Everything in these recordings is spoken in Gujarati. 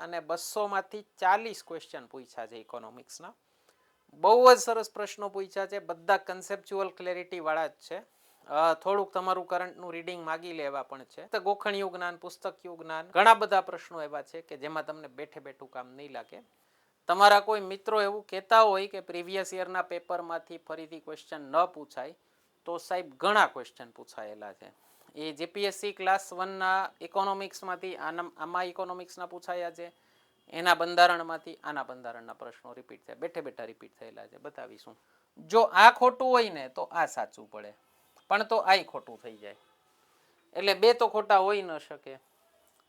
અને 200માંથી 40 ક્વેશ્ચન પૂછ્યા છે ઇકોનોમિક્સના. બહુ જ સરસ પ્રશ્નો પૂછ્યા છે, બધા કન્સેપ્ચ્યુઅલ ક્લેરિટી વાળા જ છે. થોડુંક તમારું કરંટનું રીડિંગ માગી લેવા પણ છે. તો ગોખણિયું જ્ઞાન, પુસ્તકિયું જ્ઞાન, ઘણા બધા પ્રશ્નો એવા છે કે જેમાં તમને બેઠે બેઠું કામ નહીં લાગે. તમારા કોઈ મિત્રો એવું કહેતા હોય કે પ્રીવિયસ યરના પેપરમાંથી ફરીથી ક્વેશ્ચન ન પૂછાય, તો સાહેબ ઘણા ક્વેશ્ચન પૂછાયેલા છે. એ જીપીએસસી ક્લાસ 1ના ઇકોનોમિક્સમાંથી આમાં ઇકોનોમિક્સના પૂછાયા છે, એના બંધારણમાંથી આના બંધારણના પ્રશ્નો રિપીટ થયા, બેઠે બેઠા રિપીટ થયેલા છે, બતાવીશું. જો આ ખોટું હોય ને તો આ સાચું પડે, પણ તો આ ખોટું થઈ જાય, એટલે બે તો ખોટા હોઈ ન શકે.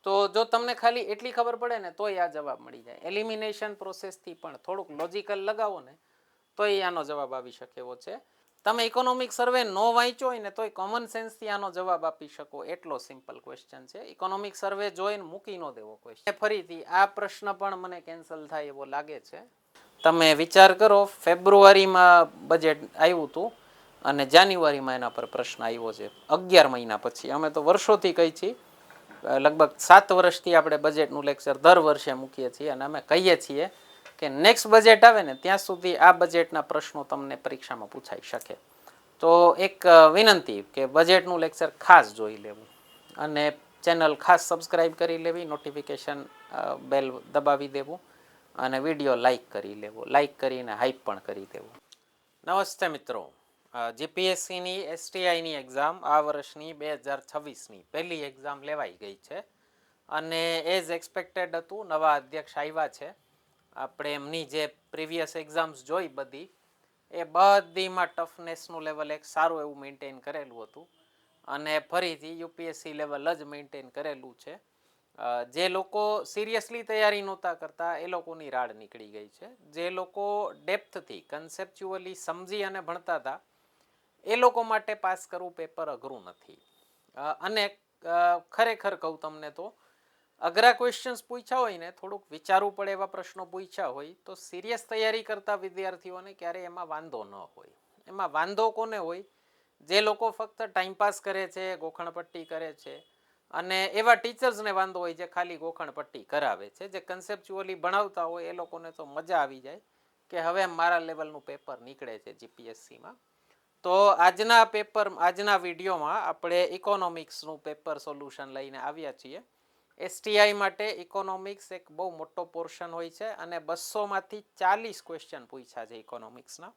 તો જો તમને ખાલી એટલી ખબર પડે ને તોય આ જવાબ મળી જાય. એલિમિનેશન પ્રોસેસથી પણ થોડુંક લોજિકલ લગાવો ને તોય આનો જવાબ આવી શકે એવો છે. તમે ઇકોનોમિક સર્વે નો વાંચ્યો હોય ને તોય કોમન સેન્સથી આનો જવાબ આપી શકો, એટલો સિમ્પલ ક્વેશ્ચન છે. ઇકોનોમિક સર્વે જોઈને મૂકી ન દેવો ક્વેશ્ચન. ફરીથી આ પ્રશ્ન પણ મને કેન્સલ થાય એવો લાગે છે. તમે વિચાર કરો, ફેબ્રુઆરીમાં બજેટ આવ્યું હતું અને જાન્યુઆરીમાં એના પર પ્રશ્ન આવ્યો છે, 11 મહિના પછી. અમે તો વર્ષોથી કહી છીએ, લગભગ 7 વર્ષથી આપણે બજેટનું લેક્ચર દર વર્ષે મૂકીએ છીએ અને અમે કહીએ છીએ કે નેક્સ્ટ બજેટ આવે ને ત્યાં સુધી આ બજેટના પ્રશ્નો તમને પરીક્ષામાં પૂછાઈ શકે. તો એક વિનંતી કે બજેટનું લેક્ચર ખાસ જોઈ લેવું અને ચેનલ ખાસ સબસ્ક્રાઈબ કરી લેવી, નોટિફિકેશન બેલ દબાવી દેવું અને વિડીયો લાઈક કરી લેવો, લાઈક કરીને હાઈપ પણ કરી દેવું. નમસ્તે મિત્રો, જીપીએસસીની એસટીઆઈની એક્ઝામ આ વર્ષની 2026ની પહેલી એક્ઝામ લેવાઈ ગઈ છે અને એઝ એક્સપેક્ટેડ હતું નવા અધ્યક્ષ આવ્યા છે. આપણે એમની જે પ્રીવિયસ એક્ઝામ્સ જોઈ બધી, એ બધીમાં ટફનેસનું લેવલ એક સારું એવું મેન્ટેન કરેલું હતું અને ફરીથી યુપીએસસી લેવલ જ મેન્ટેન કરેલું છે. જે લોકો સિરિયસલી તૈયારી નહોતા કરતા એ લોકોની રાડ નીકળી ગઈ છે. જે લોકો ડેપ્થથી કન્સેપ્ચ્યુઅલી સમજી અને ભણતા હતા એ લોકો માટે પાસ કરવું પેપર અઘરું નથી. અને ખરેખર કહું તમને તો અઘરા ક્વેશ્ચન્સ પૂછ્યા હોય ને, થોડુંક વિચારવું પડે એવા પ્રશ્નો પૂછ્યા હોય તો સિરિયસ તૈયારી કરતા વિદ્યાર્થીઓને ક્યારેય એમાં વાંધો ન હોય. એમાં વાંધો કોને હોય? જે લોકો ફક્ત ટાઈમપાસ કરે છે, ગોખણપટ્ટી કરે છે, અને એવા ટીચર્સને વાંધો હોય જે ખાલી ગોખણપટ્ટી કરાવે છે. જે કન્સેપ્ચ્યુઅલી ભણાવતા હોય એ લોકોને તો મજા આવી જાય કે હવે મારા લેવલનું પેપર નીકળે છે જીપીએસસીમાં. તો આજના વિડીયોમાં આપણે ઇકોનોમિક્સનું પેપર સોલ્યુશન લઈને આવ્યા છીએ. એસટીઆઈ માટે ઇકોનોમિક્સ એક બહુ મોટો પોર્શન હોય છે અને 200માંથી 40 ક્વેશ્ચન પૂછ્યા છે ઇકોનોમિક્સના.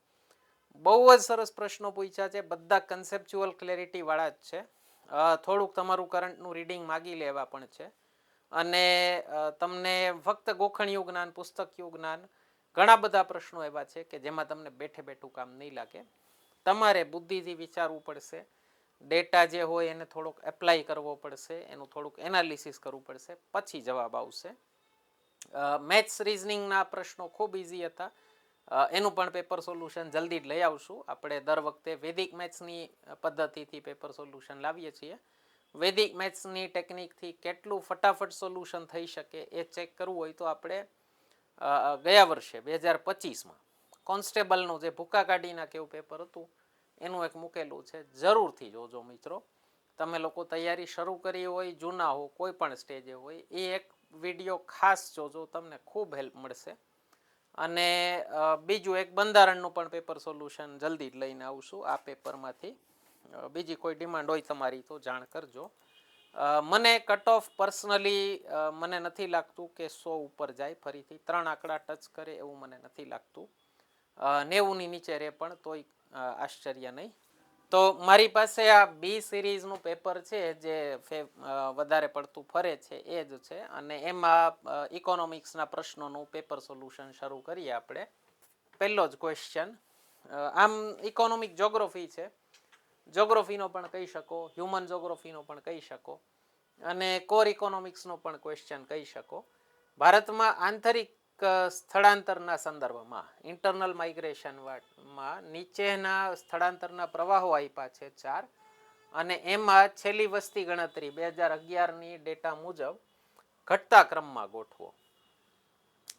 બહુ જ સરસ પ્રશ્નો પૂછ્યા છે, બધા કન્સેપ્ચ્યુઅલ ક્લેરિટી વાળા જ છે. થોડુંક તમારું કરંટનું રીડિંગ માગી લેવા પણ છે અને તમને ફક્ત ગોખણિયું જ્ઞાન, પુસ્તકિયું જ્ઞાન, ઘણા બધા પ્રશ્નો એવા છે કે જેમાં તમને બેઠે બેઠું કામ નહીં લાગે. તમારે બુદ્ધિથી વિચારવું પડશે, ડેટા જે હોય એને થોડોક એપ્લાય કરવો પડશે, એનું થોડુંક એનાલિસિસ કરવું પડશે, પછી જવાબ આવશે. મેથ્સ રિઝનિંગના પ્રશ્નો ખૂબ ઇઝી હતા, એનું પણ પેપર સોલ્યુશન જલ્દી જ લઈ આવશું. આપણે દર વખતે વૈદિક મેથ્સની પદ્ધતિથી પેપર સોલ્યુશન લાવીએ છીએ. વૈદિક મેથ્સની ટેકનિકથી કેટલું ફટાફટ સોલ્યુશન થઈ શકે એ ચેક કરવું હોય તો આપણે ગયા વર્ષે 2025માં કોન્સ્ટેબલનું જે ભૂકા કાઢી નાખે એવું પેપર હતું એનું એક મૂકેલું છે, જરૂરથી જોજો મિત્રો. તમે લોકો તૈયારી શરૂ કરી હોય, જૂના હો, કોઈ પણ સ્ટેજે હોય, એ એક વિડીયો ખાસ જોજો, તમને ખૂબ હેલ્પ મળશે. અને બીજું એક બંધારણનું પણ પેપર સોલ્યુશન જલ્દી જ લઈને આવશું આ પેપરમાંથી. બીજી કોઈ ડિમાન્ડ હોય તમારી તો જાણ કરજો. મને કટ ઓફ પર્સનલી મને નથી લાગતું કે 100 ઉપર જાય, ફરીથી 3 આંકડા ટચ કરે એવું મને નથી લાગતું. 90ની નીચે રહે પણ તોય આશ્ચર્ય નહીં. તો મારી પાસે આ બી સિરીઝનું પેપર છે જે વધારે પડતું ફરે છે એ જ છે અને એમાં ઇકોનોમિક્સના પ્રશ્નોનું પેપર સોલ્યુશન શરૂ કરીએ આપણે. પહેલો જ ક્વેશ્ચન, આમ ઇકોનોમિક જોગ્રાફી છે, જોગ્રાફીનો પણ કહી શકો, હ્યુમન જોગ્રાફીનો પણ કહી શકો અને કોર ઇકોનોમિક્સનો પણ ક્વેશ્ચન કહી શકો. ભારતમાં આંતરિક સ્થળાંતરના સંદર્ભમાં, ઇન્ટરનલ માઇગ્રેશનમાં નીચેના સ્થળાંતરના પ્રવાહો આપ્યા છે 4 અને એમાં છેલ્લી વસ્તી ગણતરી 2011ની ડેટા મુજબ ઘટતા ક્રમમાં ગોઠવો.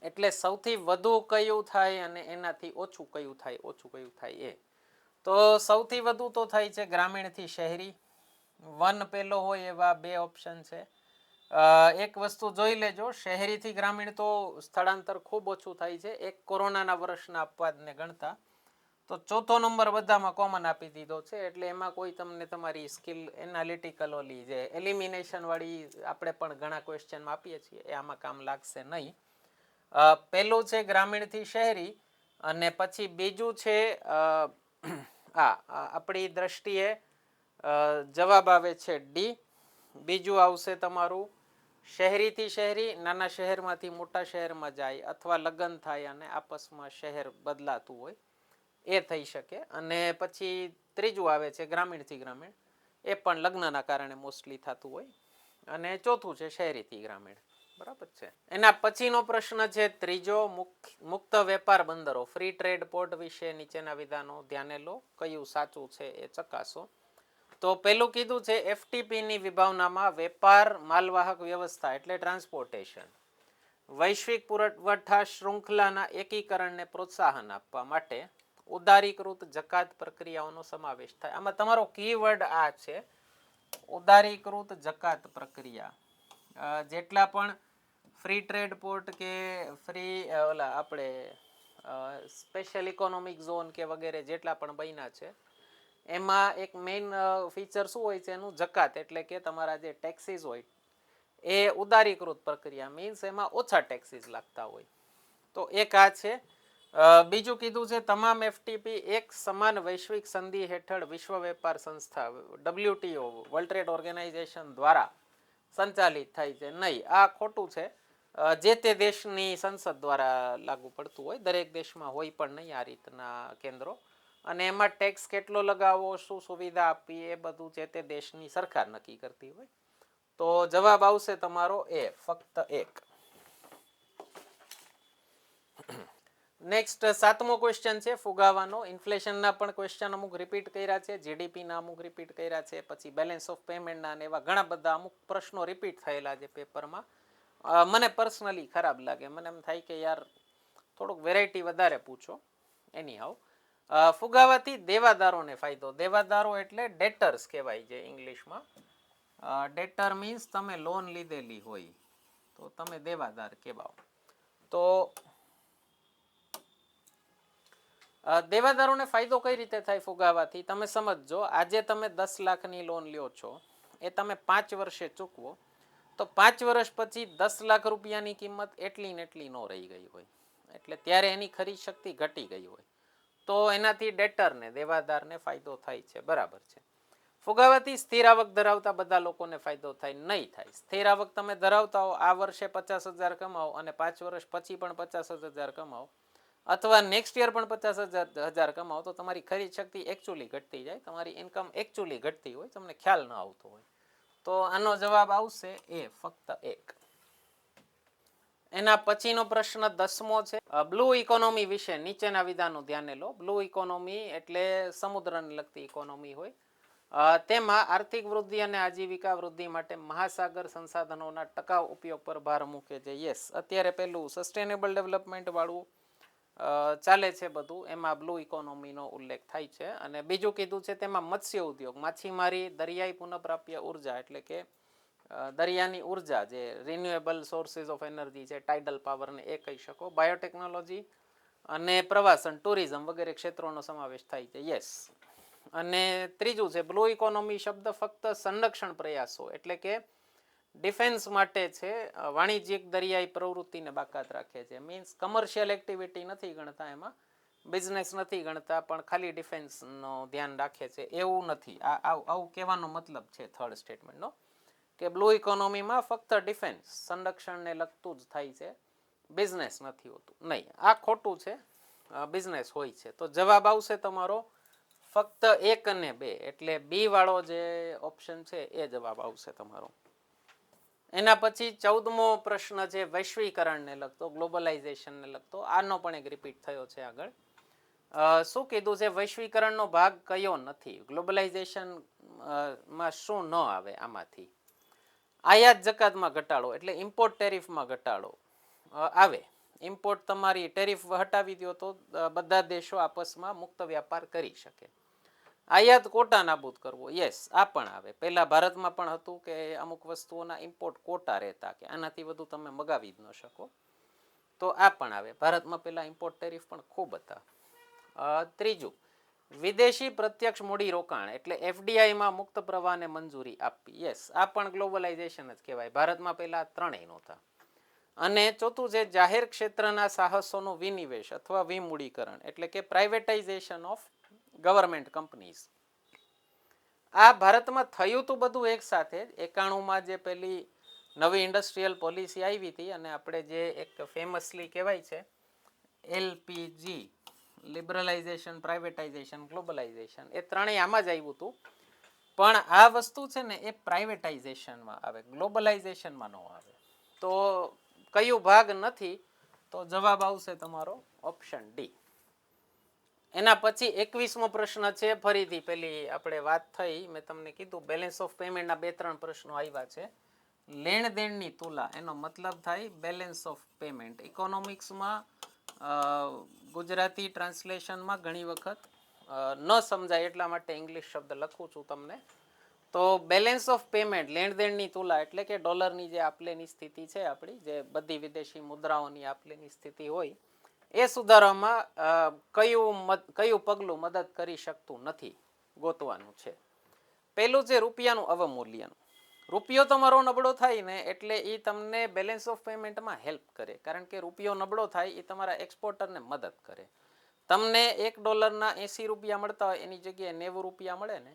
એટલે સૌથી વધુ કયું થાય અને એનાથી ઓછું કયું થાય એ. તો સૌથી વધુ તો થાય છે ગ્રામીણથી શહેરી. 1 પહેલો હોય એવા 2 ઓપ્શન છે એક વસ્તુ જોઈ લેજો, શહેરીથી ગ્રામીણ તો સ્થળાંતર ખૂબ ઓછું થાય છે. એક કોરોનાના વર્ષના અપવાદને ગણતા તો ચોથો નંબર બધામાં કોમન આપી દીધો છે. એટલે એમાં કોઈ તમને તમારી સ્કિલ એનાલિટિકલ ઓલી જે એલિમિનેશન વાળી આપણે પણ ઘણા ક્વેશ્ચનમાં આપીએ છીએ એ આમાં કામ લાગશે નહીં. પહેલું છે ગ્રામીણથી શહેરી, અને પછી બીજું છે આપણી દ્રષ્ટિએ જવાબ આવે છે ડી. બીજું આવશે તમારું શહેરીથી શહેરી, નાના શહેરમાંથી મોટા શહેરમાં જાય અથવા લગ્ન થાય અને આપસમાં શહેર બદલાતું હોય એ થઈ શકે. અને પછી ત્રીજું આવે છે ગ્રામીણથી ગ્રામીણ, એ પણ લગ્નના કારણે મોસ્ટલી થતું હોય. અને ચોથું છે શહેરીથી ગ્રામીણ. બરાબર છે. એના પછીનો પ્રશ્ન છે ત્રીજો, મુક્ત વેપાર બંદરો, ફ્રી ટ્રેડ પોર્ટ વિશે નીચેના વિધાનો ધ્યાને લો, કયું સાચું છે એ ચકાસો. તો પેલું કીધું છે એફટીપી ની વિભાવનામાં વેપાર માલવાહક વ્યવસ્થા એટલે ટ્રાન્સપોર્ટેશન, વૈશ્વિક પુરવઠા શૃંખલાના એકીકરણને પ્રોત્સાહન આપવા માટે ઉદારીકૃત જકાત પ્રક્રિયાઓનો સમાવેશ થાય. આમાં તમારો કીવર્ડ આ છે ઉદારીકૃત જકાત પ્રક્રિયા. જેટલા પણ ફ્રી ટ્રેડ પોર્ટ કે ફ્રી ઓલા આપણે સ્પેશિયલ ઇકોનોમિક ઝોન કે વગેરે જેટલા પણ બન્યા છે એમાં એક મેઇન ફીચર શું હોય છે એનું જકાત, એટલે કે તમારા જે ટેક્સીસ હોય એ ઉદારીકૃત પ્રક્રિયા મીન્સ એમાં ઓછા ટેક્સીસ લાગતા હોય. તો એક આ છે. બીજું કીધું છે તમામ એફટીપી એક સમાન વૈશ્વિક સંધિ હેઠળ વિશ્વ વેપાર સંસ્થા WTO વર્લ્ડ ટ્રેડ ઓર્ગેનાઇઝેશન દ્વારા સંચાલિત થાય છે. નહીં, આ ખોટું છે. જે તે દેશની સંસદ દ્વારા લાગુ પડતું હોય, દરેક દેશમાં હોય પણ નહીં આ રીતના કેન્દ્રો. અને એમાં ટેક્સ કેટલો લગાવવો, શું સુવિધા આપવી, એ બધું જે તે દેશની સરકાર નક્કી કરતી હોય. તો જવાબ આવશે તમારો એ, ફક્ત એક. નેક્સ્ટ સાતમો ક્વેશ્ચન છે ફુગાવાનો. ઇન્ફ્લેશનના પણ ક્વેશ્ચન અમુક રિપીટ કર્યા છે, જીડીપીના અમુક રિપીટ કર્યા છે, પછી બેલેન્સ ઓફ પેમેન્ટના ને એવા ઘણા બધા અમુક પ્રશ્નો રિપીટ થયેલા છે પેપરમાં. મને પર્સનલી ખરાબ લાગે, મને એમ થાય કે યાર થોડુંક વેરાયટી વધારે પૂછો. એની હાવ ફુગાવાથી દેવાદારોને ફાયદો. દેવાદારો એટલે ડેટર્સ કહેવાય છે ઇંગ્લિશમાં. ડેટર મીન્સ તમે લોન લીધેલી હોય તો તમે દેવાદાર કહેવાઓ. તો દેવાદારોને ફાયદો કઈ રીતે થાય ફુગાવાથી તમે સમજજો. આજે તમે 10 લાખની લોન લ્યો છો, એ તમે 5 વર્ષે ચૂકવો તો 5 વર્ષ પછી 10 લાખ રૂપિયાની કિંમત એટલી ને એટલી નો રહી ગઈ હોય, એટલે ત્યારે એની ખરીદ શક્તિ ઘટી ગઈ હોય. તો એનાથી ડેટરને દેવાદારને ફાયદો થાય છે. બરાબર છે. ફુગાવાથી સ્થિર આવક ધરાવતા બધા લોકોને ફાયદો થાય નહીં થાય. સ્થિર આવક તમે ધરાવતા હો, આ વર્ષે 50,000 કમાઓ અને 5 વર્ષ પછી પણ 50,000 કમાઓ, અથવા નેક્સ્ટ યર પણ 50,000 કમાઓ, તો તમારી ખરીદ શક્તિ એકચ્યુઅલી ઘટતી જાય, તમારી ઇન્કમ એકચ્યુઅલી ઘટતી હોય, તમને ખ્યાલ ન આવતો હોય. તો આનો જવાબ આવશે એ, ફક્ત એક. એના પછીનો પ્રશ્ન 10મો છે બ્લુ ઇકોનોમી વિશે નીચેના વિધાનો ધ્યાને લો. બ્લુ ઇકોનોમી એટલે સમુદ્રને લગતી ઇકોનોમી હોય. તેમાં આર્થિક વૃદ્ધિ અને આજીવિકા વૃદ્ધિ માટે મહાસાગર સંસાધનોના ટકાઉ ઉપયોગ પર ભાર મૂકે છે. યસ, અત્યારે પેલું સસ્ટેનેબલ ડેવલપમેન્ટ વાળું ચાલે છે બધું, એમાં બ્લુ ઇકોનોમીનો ઉલ્લેખ થાય છે. અને બીજું કીધું છે તેમાં મત્સ્ય ઉદ્યોગ, માછીમારી, દરિયાઈ પુનઃપ્રાપ્ય ઉર્જા એટલે કે દરિયાની ઉર્જા જે રિન્યુએબલ સોર્સિસ ઓફ એનર્જી છે, ટાઇડલ પાવરને એ કહી શકો, બાયોટેકનોલોજી અને પ્રવાસન ટુરિઝમ વગેરે ક્ષેત્રોનો સમાવેશ થાય છે. યસ. અને ત્રીજું છે બ્લુ ઇકોનોમી શબ્દ ફક્ત સંરક્ષણ પ્રયાસો એટલે કે ડિફેન્સ માટે છે, વાણિજ્યિક દરિયાઈ પ્રવૃત્તિને બાકાત રાખે છે. મીન્સ કમર્શિયલ એક્ટિવિટી નથી ગણતા, એમાં બિઝનેસ નથી ગણતા, પણ ખાલી ડિફેન્સનો ધ્યાન રાખે છે એવું નથી. આવું કહેવાનો મતલબ છે થર્ડ સ્ટેટમેન્ટનો, કે બ્લુ ઇકોનોમીમાં ફક્ત ડિફેન્સ સંરક્ષણને લગતું જ થાય છે, બિઝનેસ નથી હોતું. નહીં, આ ખોટું છે, બિઝનેસ હોય છે. તો જવાબ આવશે તમારો ફક્ત 1 અને 2, એટલે બી વાળો જે ઓપ્શન છે એ જવાબ આવશે તમારો. એના પછી 14મો પ્રશ્ન છે વૈશ્વિકરણને લગતો, ગ્લોબલાઇઝેશનને લગતો. આનો પણ એક રિપીટ થયો છે આગળ. શું કીધું છે વૈશ્વિકરણનો ભાગ કયો નથી? ગ્લોબલાઇઝેશન માં શું ન આવે આમાંથી? આયાત જકાતમાં ઘટાડો એટલે ઇમ્પોર્ટ ટેરિફમાં ઘટાડો આવે. ઇમ્પોર્ટ તમારી ટેરિફ હટાવી દો તો બધા દેશો આપસમાં મુક્ત વ્યાપાર કરી શકે. આયાત કોટા નાબૂદ કરવો, યસ આ પણ આવે. પહેલા ભારતમાં પણ હતું કે અમુક વસ્તુઓના ઇમ્પોર્ટ કોટા રહેતા કે આનાથી વધુ તમે મગાવી જ ન શકો, તો આ પણ આવે. ભારતમાં પહેલા ઇમ્પોર્ટ ટેરિફ પણ ખૂબ હતા. ત્રીજું, વિદેશી પ્રત્યક્ષ મૂડી રોકાણ એટલે એફડીઆઈમાં મુક્ત પ્રવાહને મંજૂરી આપવી, યસ આ પણ ગ્લોબલાઇઝેશન જ કહેવાય. ભારતમાં પહેલા ત્રણેય નહોતા. અને ચોથું છે જાહેર ક્ષેત્રના સાહસોનું વિનિવેશ અથવા વિમૂડીકરણ એટલે કે પ્રાઇવેટાઇઝેશન ઓફ ગવર્મેન્ટ કંપનીઝ. આ ભારતમાં થયું હતું બધું એક સાથે. 91માં જે પેલી નવી ઇન્ડસ્ટ્રીયલ પોલિસી આવી હતી અને આપણે જે એક ફેમસલી કહેવાય છે એલપીજી, લિબરલાઇઝેશન, પ્રાઇવેટાઇઝેશન, ગ્લોબલાઇઝેશન, એ ત્રણેય આમાં જ આવ્યું હતું. પણ આ વસ્તુ છે ને એ પ્રાઇવેટાઇઝેશનમાં આવે, ગ્લોબલાઇઝેશનમાં ન આવે. તો કયું ભાગ નથી? તો જવાબ આવશે તમારો ઓપ્શન ડી. એના પછી 21મો પ્રશ્ન છે. ફરીથી પેલી આપણે વાત થઈ, મેં તમને કીધું બેલેન્સ ઓફ પેમેન્ટના 2-3 પ્રશ્નો આવ્યા છે. લેણ દેણની તુલા એનો મતલબ થાય બેલેન્સ ઓફ પેમેન્ટ. ઇકોનોમિક્સમાં ગુજરાતી ટ્રાન્સલેશનમાં ઘણી વખત ન સમજાય એટલા માટે ઇંગ્લિશ શબ્દ લખું છું તમને. તો બેલેન્સ ઓફ પેમેન્ટ, લેણ દેણની તુલા એટલે કે ડોલરની જે આપલેની સ્થિતિ છે આપણી, જે બધી વિદેશી મુદ્રાઓની આપલેની સ્થિતિ હોય, એ સુધારવામાં કયું પગલું મદદ કરી શકતું નથી ગોતવાનું છે. પહેલું છે રૂપિયાનું અવમૂલ્યન. રૂપિયો તમારો નબળો થાય ને એટલે એ તમને બેલેન્સ ઓફ પેમેન્ટમાં હેલ્પ કરે, કારણ કે રૂપિયો નબળો થાય એ તમારા એક્સપોર્ટરને મદદ કરે. તમને $1 80 રૂપિયા મળતા હોય એની જગ્યાએ 90 રૂપિયા મળે ને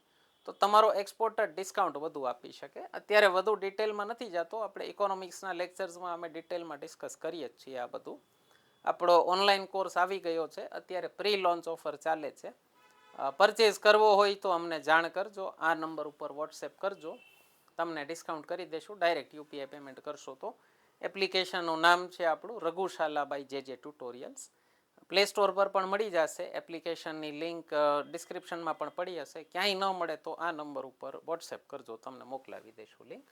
તો તમારો એક્સપોર્ટર ડિસ્કાઉન્ટ વધુ આપી શકે. અત્યારે વધુ ડિટેલમાં નથી જતો, આપણે ઇકોનોમિક્સના લેક્ચર્સમાં અમે ડિટેલમાં ડિસ્કસ કરીએ જ છીએ આ બધું. આપણો ઓનલાઈન કોર્સ આવી ગયો છે, અત્યારે પ્રી લોન્ચ ઓફર ચાલે છે. પરચેઝ કરવો હોય તો અમને જાણ કરજો, આ નંબર ઉપર વોટ્સએપ કરજો, તમને ડિસ્કાઉન્ટ કરી દેશું. ડાયરેક્ટ યુપીઆઈ પેમેન્ટ કરશો તો. એપ્લિકેશનનું નામ છે આપણું રઘુશાલા બાય જે ટ્યુટોરિયલ્સ. પ્લે સ્ટોર પર પણ મળી જશે. એપ્લિકેશનની લિંક ડિસ્ક્રિપ્શનમાં પણ પડી હશે. ક્યાંય ન મળે તો આ નંબર ઉપર વોટ્સએપ કરજો, તમને મોકલાવી દઈશું લિંક.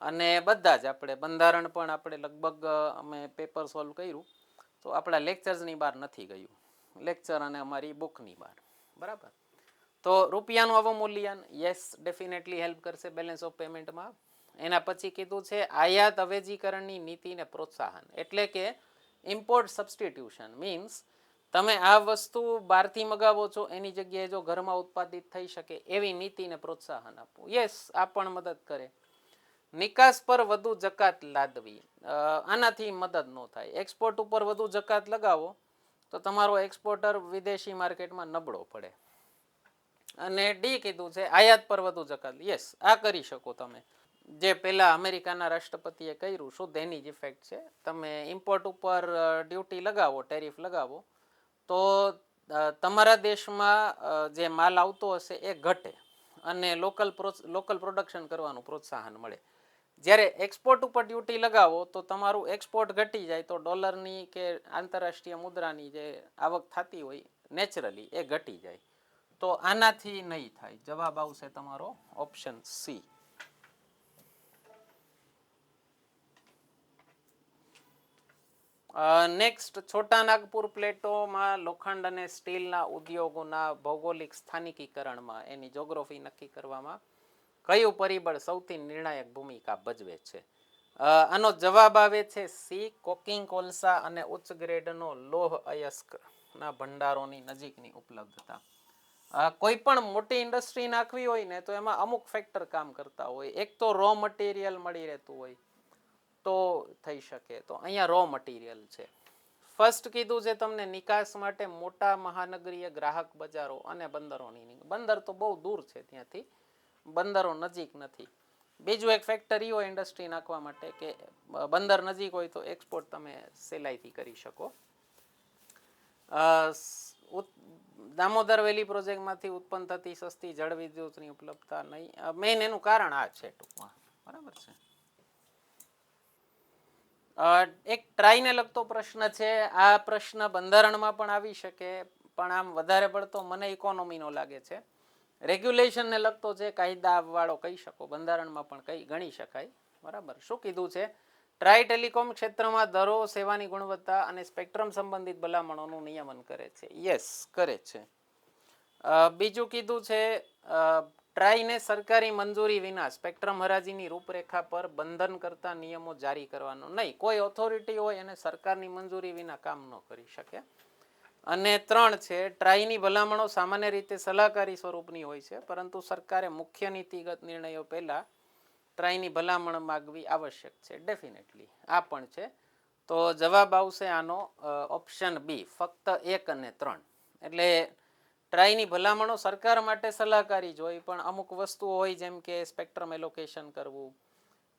અને બધા જ આપણે બંધારણ પણ આપણે લગભગ અમે પેપર સોલ્વ કર્યું તો આપણા લેક્ચર્સની બહાર નથી ગયું, લેક્ચર અને અમારી બુકની બહાર. બરાબર. તો રૂપિયાનું અવમૂલ્યન, યસ ડેફિનેટલી હેલ્પ કરશે બેલેન્સ ઓફ પેમેન્ટમાં. એના પછી કીધું છે આયાત અવેજીકરણની નીતિને પ્રોત્સાહન એટલે કે ઇમ્પોર્ટ સબસ્ટિટ્યુશન. મીન્સ તમે આ વસ્તુ બહારથી મગાવો છો એની જગ્યાએ જો ઘરમાં ઉત્પાદિત થઈ શકે એવી નીતિને પ્રોત્સાહન આપવું, યસ આ પણ મદદ કરે. નિકાસ પર વધુ જકાત લાદવી, આનાથી મદદ ન થાય. એક્સપોર્ટ ઉપર વધુ જકાત લગાવો તો તમારો એક્સપોર્ટર વિદેશી માર્કેટમાં નબળો પડે. અને ડી કીધું છે આયાત પર વધુ જકાત, યસ આ કરી શકો તમે. જે પેલા અમેરિકાના રાષ્ટ્રપતિએ કર્યું, શુદ્ધ એની જ ઇફેક્ટ છે. તમે ઇમ્પોર્ટ ઉપર ડ્યુટી લગાવો, ટેરિફ લગાવો તો તમારા દેશમાં જે માલ આવતો હશે એ ઘટે અને લોકલ પ્રોડક્શન કરવાનું પ્રોત્સાહન મળે. જ્યારે એક્સપોર્ટ ઉપર ડ્યુટી લગાવો તો તમારું એક્સપોર્ટ ઘટી જાય તો ડોલરની કે આંતરરાષ્ટ્રીય મુદ્રાની જે આવક થતી હોય નેચરલી એ ઘટી જાય. તો આનાથી નહીં થાય. જવાબ આવશે તમારો ઓપ્શન સી. નેક્સ્ટ, છોટા નાગપુર પ્લેટોમાં લોખંડ અને સ્ટીલના ઉદ્યોગોના ભૌગોલિક સ્થાનિકીકરણમાં એની જોગ્રાફી નક્કી કરવામાં કયું પરિબળ સૌથી નિર્ણાયક ભૂમિકા ભજવે છે? આનો જવાબ આવે છે સી, કોકિંગ કોલસા અને ઉચ્ચ ગ્રેડનો લોહ અયસ્કના ભંડારોની નજીકની ઉપલબ્ધતા. કોઈ પણ મોટી ઇન્ડસ્ટ્રી નાખવી હોય ને તો એમાં અમુક ફેક્ટર કામ કરતા હોય. એક તો રો મટીરિયલ મળી રહેતું હોય તો થઈ શકે. તો અહીંયા રો મટીરિયલ છે. ફર્સ્ટ કીધું છે તમને નિકાસ માટે મોટા મહાનગરીય ગ્રાહક બજારો અને બંદરોની. બંદર તો બહુ દૂર છે ત્યાંથી, બંદરો નજીક નથી. બીજું એક ફેક્ટર હોય ઇન્ડસ્ટ્રી નાખવા માટે કે બંદર નજીક હોય તો એક્સપોર્ટ તમે સહેલાઈથી કરી શકો. દામોદર વેલી પ્રોજેક્ટમાંથી ઉત્પન્ન થતી સસ્તી જળ વિદ્યુતની ઉપલબ્ધતા નહીં. મેઇન એનું કારણ આ છે ટૂંકમાં. બરાબર છે. એક ટ્રાયને લગતો પ્રશ્ન છે. આ પ્રશ્ન બંધારણમાં પણ આવી શકે પણ આમ વધારે પડતો મને ઇકોનોમીનો લાગે છે. રેગ્યુલેશનને લગતો છે, કાયદા વાળો કહી શકો, બંધારણમાં પણ ગણી શકાય. બરાબર. શું કીધું છે? ટ્રાય ટેલિકોમ ક્ષેત્રમાં દરો, સેવાની ગુણવત્તા અને સ્પેક્ટ્રમ સંબંધિત ભલામણોનું નિયમન કરે છે. યસ કરે છે. બીજું કીધું છે ટ્રાઈને સરકારી મંજૂરી વિના સ્પેક્ટ્રમ હરાજીની રૂપરેખા પર બંધન કરતા નિયમો જારી કરવાનો નહીં. કોઈ ઓથોરિટી હોય એને સરકારની મંજૂરી વિના કામ ન કરી શકે. અને 3 છે ટ્રાઈની ભલામણો સામાન્ય રીતે સલાહકારી સ્વરૂપની હોય છે, પરંતુ સરકારે મુખ્ય નીતિગત નિર્ણયો પહેલા ટ્રાઈની ભલામણ માગવી આવશ્યક છે. ડેફિનેટલી આ પણ છે. તો જવાબ આવશે આનો ઓપ્શન બી, ફક્ત 1 અને 3. એટલે ટ્રાઈની ભલામણો સરકાર માટે સલાહકારી જ હોય, પણ અમુક વસ્તુઓ હોય જેમ કે સ્પેક્ટ્રમ એલોકેશન કરવું,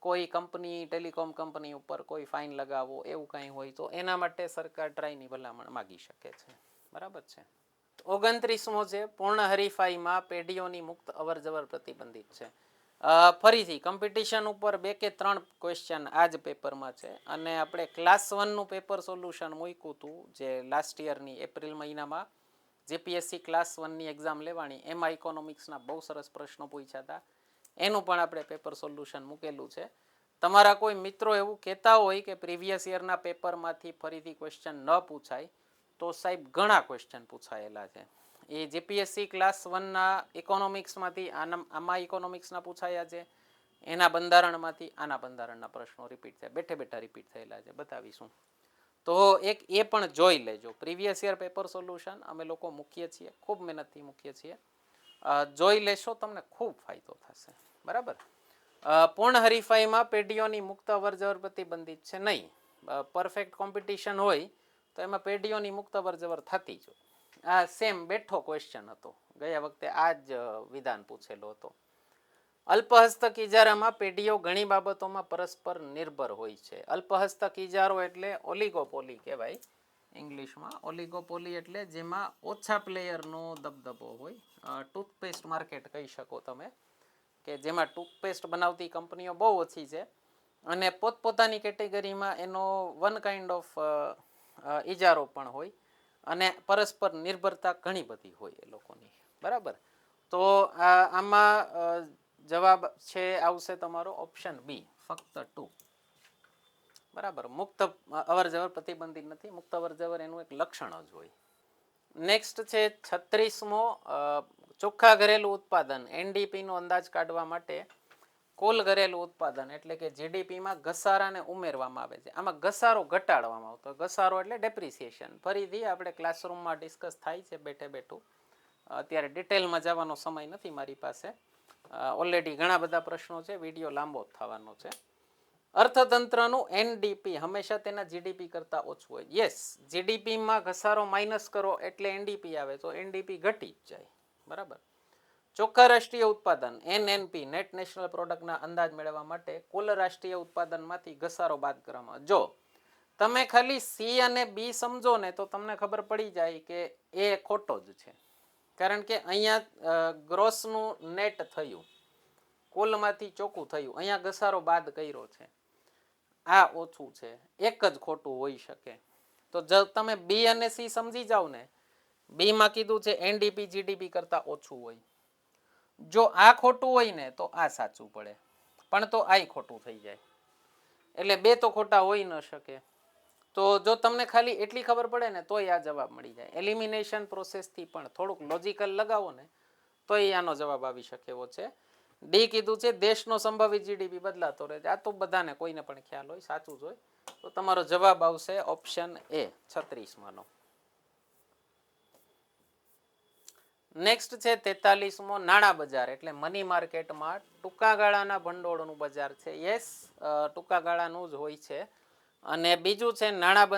કોઈ કંપની ટેલિકોમ કંપની ઉપર કોઈ ફાઇન લગાવવો, એવું કંઈ હોય તો એના માટે સરકાર ટ્રાઈની ભલામણ માગી શકે છે. બરાબર છે. 29મો છે પૂર્ણ હરીફાઈમાં પેઢીઓની મુક્ત અવરજવર પ્રતિબંધિત છે. ફરીથી કોમ્પિટિશન ઉપર 2 કે 3 ક્વેશ્ચન આ જ પેપરમાં છે, અને આપણે ક્લાસ 1નું પેપર સોલ્યુશન મૂક્યું હતું જે લાસ્ટ યરની એપ્રિલ મહિનામાં જીપીએસસી ક્લાસ 1ની એક્ઝામ લેવાની, એમાં ઇકોનોમિક્સના બહુ સરસ પ્રશ્નો પૂછ્યા હતા. એનું પણ આપણે પેપર સોલ્યુશન મૂકેલું છે. તમારા કોઈ મિત્રો એવું કહેતા હોય કે પ્રીવિયસ યરના પેપરમાંથી ફરીથી ક્વેશ્ચન ન પૂછાય, તો સાહેબ ઘણા ક્વેશ્ચન પૂછાયેલા છે. એ જીપીએસસી ક્લાસ 1ના ઇકોનોમિક્સમાંથી આમાં ઇકોનોમિક્સના પૂછાયા છે, એના બંધારણમાંથી આના બંધારણના પ્રશ્નો રિપીટ થયા, બેઠે બેઠા રિપીટ થયેલા છે, બતાવીશું. તો એક એ પણ જોઈ લેજો. પ્રીવિયસ યર પેપર સોલ્યુશન અમે લોકો મૂકીએ છીએ, ખૂબ મહેનતથી મૂકીએ છીએ. જોઈ લેશો તમને ખૂબ ફાયદો થશે. બરાબર. પૂર્ણ હરીફાઈમાં પેઢીઓની મુક્ત અવરજવર પ્રતિબંધિત છે નહીં. પરફેક્ટ કોમ્પિટિશન હોય તો એમાં પેઢીઓની મુક્ત અવરજવર થતી જ હોય. આ સેમ બેઠો ક્વેશ્ચન હતો, ગયા વખતે આ જ વિધાન પૂછેલો હતો. અલ્પહસ્તક ઇજારામાં પેઢીઓ ઘણી બાબતોમાં પરસ્પર નિર્ભર હોય છે. અલ્પહસ્તક ઇજારો એટલે ઓલિગોપોલી કહેવાય ઇંગ્લિશમાં. ઓલિગોપોલી એટલે જેમાં ઓછા પ્લેયરનો દબદબો હોય. ટૂથપેસ્ટ માર્કેટ કહી શકો તમે, કે જેમાં ટૂથપેસ્ટ બનાવતી કંપનીઓ બહુ ઓછી છે, અને પોતપોતાની કેટેગરીમાં એનો વન કાઇન્ડ ઓફ ઇજારો પણ હોય, અને પરસ્પર નિર્ભરતા ઘણી બધી હોય એ લોકોની. બરાબર. તો આમાં જવાબ છે આવશે તમારો ઓપ્શન બી, ફક્ત 2. બરાબર. મુક્ત અવરજવર પ્રતિબંધિત નથી. મુક્ત અવરજવર એનું એક લક્ષણ જ હોય. નેક્સ્ટ છે 36મો ચોખ્ખા ઘરેલું ઉત્પાદન એનડીપી નો અંદાજ કાઢવા માટે કુલ ઘરેલું ઉત્પાદન એટલે કે જીડીપીમાં ઘસારાને ઉમેરવામાં આવે છે. આમાં ઘસારો ઘટાડવામાં આવતો. ઘસારો એટલે ડેપ્રિસિએશન. ફરીથી આપણે ક્લાસરૂમમાં ડિસ્કસ થાય છે બેઠે બેઠું. અત્યારે ડિટેલમાં જવાનો સમય નથી મારી પાસે. ઓલરેડી ઘણા બધા પ્રશ્નો છે, વિડીયો લાંબો થવાનો છે. અર્થતંત્રનું એનડીપી હંમેશા તેના જીડીપી કરતા ઓછું હોય. યસ, જીડીપીમાં ઘસારો માઇનસ કરો એટલે એનડીપી આવે, તો એનડીપી ઘટી જ જાય. બરાબર. ચોખ્ખા રાષ્ટ્રીય ઉત્પાદન એનએનપી નેટ નેશનલ પ્રોડક્ટના અંદાજ મેળવવા માટે કુલ રાષ્ટ્રીય ઉત્પાદનમાંથી ઘસારો બાદ કરવામાં. જો તમે ખાલી સી અને બી સમજો ને તો તમને ખબર પડી જાય કે એ ખોટો જ છે, કારણ કે અહીંયા ગ્રોસનું નેટ થયું, કુલમાંથી ચોખ્ખું થયું, અહીંયા ઘસારો બાદ કર્યો છે, આ ઓછું છે. એક જ ખોટું હોઈ શકે. તો જો તમે બી અને સી સમજી જાઓ ને, બી માં કીધું છે એનડીપી જીડીપી કરતા ઓછું હોય. જો આ ખોટું હોય ને તો આ સાચું પડે, પણ તો આ ખોટું થઈ જાય. એટલે બે તો ખોટા હોઈ ન શકે. તો જો તમને ખાલી એટલી ખબર પડે ને તોય આ જવાબ મળી જાય. એલિમિનેશન પ્રોસેસથી પણ થોડુંક લોજિકલ લગાવો ને તો આનો જવાબ આવી શકે એવો છે. ડી કીધું છે દેશનો સંભવિત જીડીપી બદલાતો રહે છે. આ તો બધાને કોઈને પણ ખ્યાલ હોય, સાચું જ હોય. તો તમારો જવાબ આવશે ઓપ્શન એ, 36માનો. નેક્સ્ટ છે 43મો નાણાં બજાર એટલે મની માર્કેટમાં ટૂંકા ગાળાના ભંડોળનું બજાર છે. યસ, ટૂંકા ગાળાનું જ હોય છે. અને બીજું છે નાણાં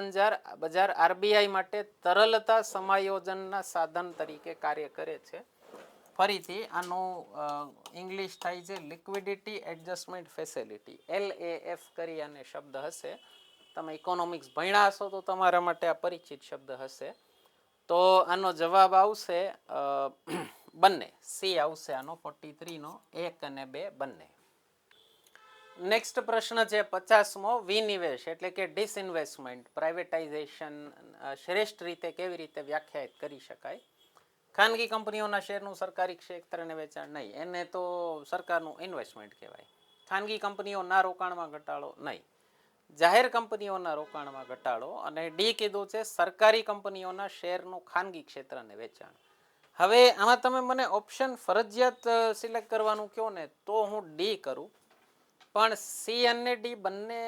બજાર આરબીઆઈ માટે તરલતા સમાયોજનના સાધન તરીકે કાર્ય કરે છે. ફરીથી આનું ઇંગ્લિશ થાય છે લિક્વિડિટી એડજસ્ટમેન્ટ ફેસિલિટી, LAF કરી અને શબ્દ હશે. તમે ઇકોનોમિક્સ ભણ્યા હશો તો તમારા માટે આ પરિચિત શબ્દ હશે. તો આનો જવાબ આવશે બંને, સી આવશે આનો 43નો, 1 અને 2 બંને. નેક્સ્ટ પ્રશ્ન છે 50મો વિનિવેશ એટલે કે ડિસઇન્વેસ્ટમેન્ટ પ્રાઇવેટાઇઝેશન શ્રેષ્ઠ રીતે કેવી રીતે વ્યાખ્યાયિત કરી શકાય. ખાનગી કંપનીઓના શેરનું સરકારી ક્ષેત્રને વેચાણ નહીં, એને તો સરકારનું ઇન્વેસ્ટમેન્ટ કહેવાય. ખાનગી કંપનીઓના રોકાણમાં ઘટાડો નહીં, જાહેર કંપનીઓના રોકાણમાં ઘટાડો. અને ડી કીધું છે સરકારી કંપનીઓના શેરનું ખાનગી ક્ષેત્રને વેચાણ. હવે આમાં તમે મને ઓપ્શન ફરજિયાત સિલેક્ટ કરવાનું કહો ને તો હું ડી કરું, પણ સી અને ડી બંને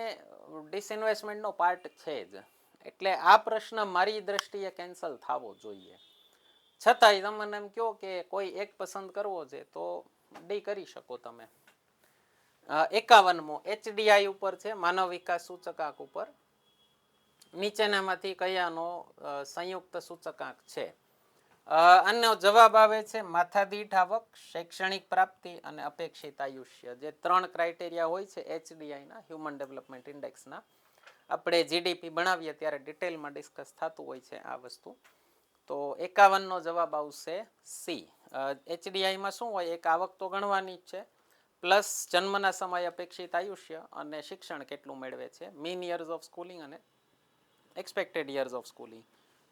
ડિસઇન્વેસ્ટમેન્ટનો પાર્ટ છે જ, એટલે આ પ્રશ્ન મારી દ્રષ્ટિએ કેન્સલ થવો જોઈએ. છતાંય તમને એમ કહો કે કોઈ એક પસંદ કરવો છે તો ડી કરી શકો તમે. 51મો HDI ઉપર છે, માનવ વિકાસ સૂચકાંક ઉપર. નીચેનામાંથી કયાનો સંયુક્ત સૂચકાંક છે? આનો જવાબ આવે છે માથાદીઠ આવક, શૈક્ષણિક પ્રાપ્તિ અને અપેક્ષિત આયુષ્ય. જે 3 ક્રાઇટેરિયા હોય છે HDI ના, હ્યુમન ડેવલપમેન્ટ ઇન્ડેક્સના. આપણે જીડીપી બનાવીએ ત્યારે ડિટેલમાં ડિસ્કસ થતું હોય છે આ વસ્તુ. તો 51નો જવાબ આવશે સી. HDIમાં શું હોય? એક આવક તો ગણવાની જ છે, પ્લસ જન્મના સમય અપેક્ષિત આયુષ્ય અને શિક્ષણ કેટલું મેળવે છે, મીન યર્સ ઓફ સ્કૂલિંગ અને એક્સપેક્ટેડ યર્સ ઓફ સ્કૂલિંગ.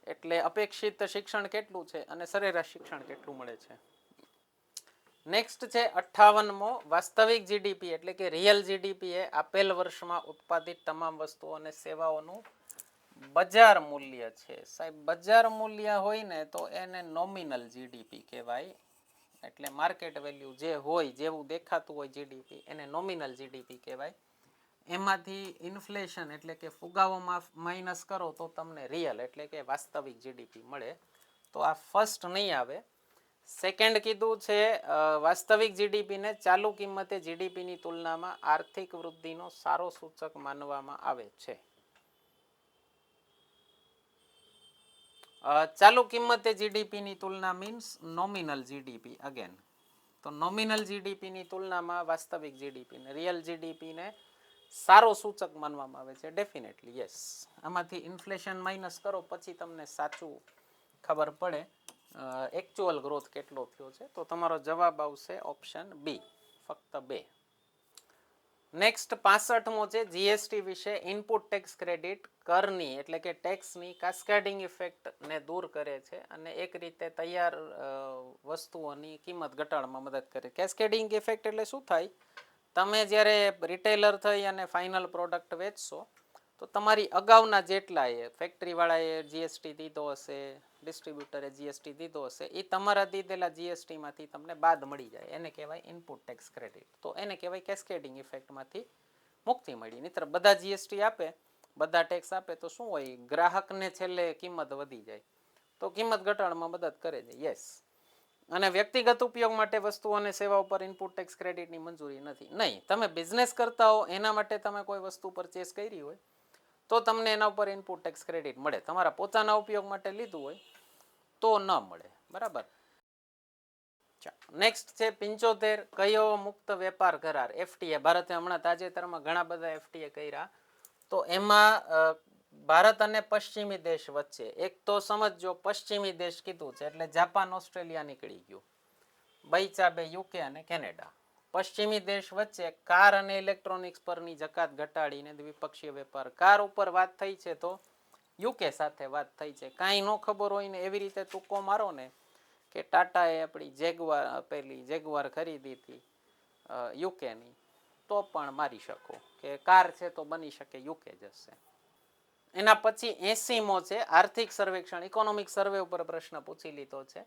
એટલે અપેક્ષિત શિક્ષણ કેટલું છે અને સરેરાશ શિક્ષણ કેટલું મળે છે. નેક્સ્ટ છે 58મો વાસ્તવિક જીડીપી એટલે કે રિયલ જીડીપી એ આપેલ વર્ષમાં ઉત્પાદિત તમામ વસ્તુઓ અને સેવાઓનું બજાર મૂલ્ય છે. સાહેબ બજાર મૂલ્ય હોય ને તો એને નોમિનલ જીડીપી કહેવાય. એટલે માર્કેટ વેલ્યુ જે હોય, જેવું દેખાતું હોય જીડીપી, એને નોમિનલ જીડીપી કહેવાય. એમાંથી ઇન્ફ્લેશન એટલે કે ફુગાવો માઇનસ કરો તો તમને રિયલ એટલે કે વાસ્તવિક જીડીપી મળે. તો આ ફર્સ્ટ નહીં આવે. સેકન્ડ કીધું છે વાસ્તવિક જીડીપીને ચાલુ કિંમતે જીડીપીની તુલનામાં આર્થિક વૃદ્ધિનો સારો સૂચક માનવામાં આવે છે. ચાલુ કિંમતે જીડીપીની તુલના મીન્સ નોમિનલ જીડીપી અગેન. તો નોમિનલ જીડીપીની તુલનામાં વાસ્તવિક જીડીપીને, રિયલ જીડીપીને સારો સૂચક માનવામાં આવે છે. Definitely yes. આમાંથી ઇન્ફ્લેશન માઇનસ કરો પછી તમને સાચું ખબર પડે એકચ્યુઅલ ગ્રોથ કેટલો થયો છે. તો તમારો જવાબ આવશે ઓપ્શન બી, ફક્ત 2. નેક્સ્ટ 65મો છે જીએસટી વિશે. ઇનપુટ ટેક્સ ક્રેડિટ કરની એટલે કે ટેક્સની કાસ્કેડિંગ ઇફેક્ટને દૂર કરે છે અને એક રીતે તૈયાર વસ્તુઓની કિંમત ઘટાડવામાં મદદ કરે. કેસ્કેડિંગ ઇફેક્ટ એટલે શું થાય? તમે જ્યારે રિટેલર થઈ અને ફાઇનલ પ્રોડક્ટ વેચશો તો તમારી અગાઉના જેટલા ફેક્ટરીવાળાએ જીએસટી દીધો હશે, ડિસ્ટ્રીબ્યુટરે જીએસટી દીધો હશે, એ તમારા દીધેલા જીએસટીમાંથી તમને બાદ મળી જાય, એને કહેવાય ઇનપુટ ટેક્સ ક્રેડિટ. તો એને કહેવાય કેસ્કેડિંગ ઇફેક્ટમાંથી મુક્તિ મળી. નહીંતર બધા જીએસટી આપે, બધા ટેક્સ આપે તો શું હોય? ગ્રાહકને છેલ્લે કિંમત વધી જાય. તો કિંમત ઘટાડવામાં મદદ કરે છે. યસ. અને વ્યક્તિગત ઉપયોગ માટે વસ્તુઓ અને સેવાઓ પર ઇનપુટ ટેક્સ ક્રેડિટની મંજૂરી નથી. નહીં, તમે બિઝનેસ કરતા હો એના માટે તમે કોઈ વસ્તુ પરચેસ કરી હોય તો તમને એના ઉપર ઇનપુટ ટેક્સ ક્રેડિટ મળે. તમારા પોતાના ઉપયોગ માટે લીધું હોય તો ન મળે. બરાબર. નેક્સ્ટ છે 75. કયો મુક્ત વેપાર કરાર એફટીએ? ભારતે હમણાં તાજેતરમાં ઘણા બધા એફટીએ કર્યા. તો એમાં ભારત અને પશ્ચિમી દેશ વચ્ચે, એક તો સમજો પશ્ચિમી દેશ કીધું છે એટલે જાપાન, ઓસ્ટ્રેલિયા નીકળી ગયું. બૈચા બે યુકે અને કેનેડા. પશ્ચિમી દેશ વચ્ચે કાર અને ઇલેક્ટ્રોનિક્સ પરની જકાત ઘટાડીને દ્વિપક્ષીય વેપાર. કાર ઉપર વાત થઈ છે તો યુકે સાથે વાત થઈ છે. કાંઈ ન ખબર હોય ને એવી રીતે ટૂંકો મારો ને કે ટાટાએ આપણી જેગવાર ખરીદી હતી યુકેની, તો પણ મારી શકો કે કાર છે તો બની શકે યુકે જશે. એના પછી 80મો છે આર્થિક સર્વેક્ષણ, ઇકોનોમિક સર્વે ઉપર પ્રશ્ન પૂછી લીધો છે.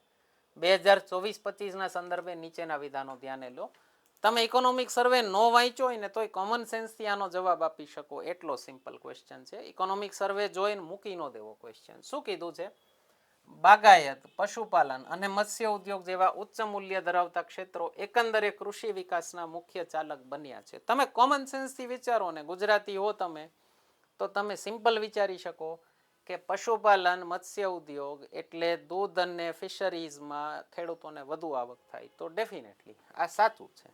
2024-25ના સંદર્ભે નીચેના વિધાનો ધ્યાને લો. તમે ઇકોનોમિક સર્વે નો વાંચ્યો હોય ને તોય કોમન સેન્સથી આનો જવાબ આપી શકો, એટલો સિમ્પલ ક્વેશ્ચન છે. ઇકોનોમિક સર્વે જોઈને મૂકી ન દેવો ક્વેશ્ચન. શું કીધું છે? બાગાયત, પશુપાલન અને મત્સ્ય ઉદ્યોગ જેવા ઉચ્ચ મૂલ્ય ધરાવતા ક્ષેત્રો એકંદરે કૃષિ વિકાસના મુખ્ય ચાલક બન્યા છે. તમે કોમન સેન્સથી વિચારો ને, ગુજરાતી હો તમે તો તમે સિમ્પલ વિચારી શકો કે પશુપાલન, મત્સ્ય ઉદ્યોગ એટલે દૂધ અને ફિશરીઝમાં ખેડૂતોને વધુ આવક થાય. તો ડેફિનેટલી આ સાચું છે.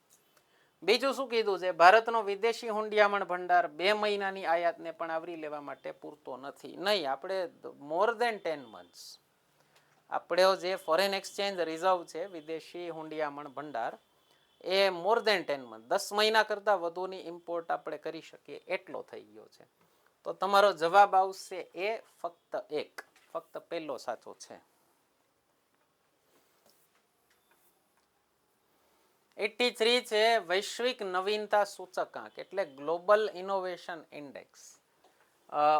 બીજું શું કીધું છે? ભારતનો વિદેશી હુંડિયામણ ભંડાર 2 મહિનાની આયાતને પણ આવરી લેવા માટે પૂરતો નથી. નહીં, આપણે મોર દેન 10 months આપણો જે ફોરેન એક્સચેન્જ રિઝર્વ છે, વિદેશી હુંડિયામણ ભંડાર, એ મોર દેન 10 months 10 મહિના કરતાં વધુની ઇમ્પોર્ટ આપણે કરી શકીએ એટલો થઈ ગયો છે. તો તમારો જવાબ આવશે એ, ફક્ત 1, ફક્ત પહેલો સાચો છે. 83 છે વૈશ્વિક નવીનતા સૂચકાંક એટલે ગ્લોબલ ઇનોવેશન ઇન્ડેક્સ.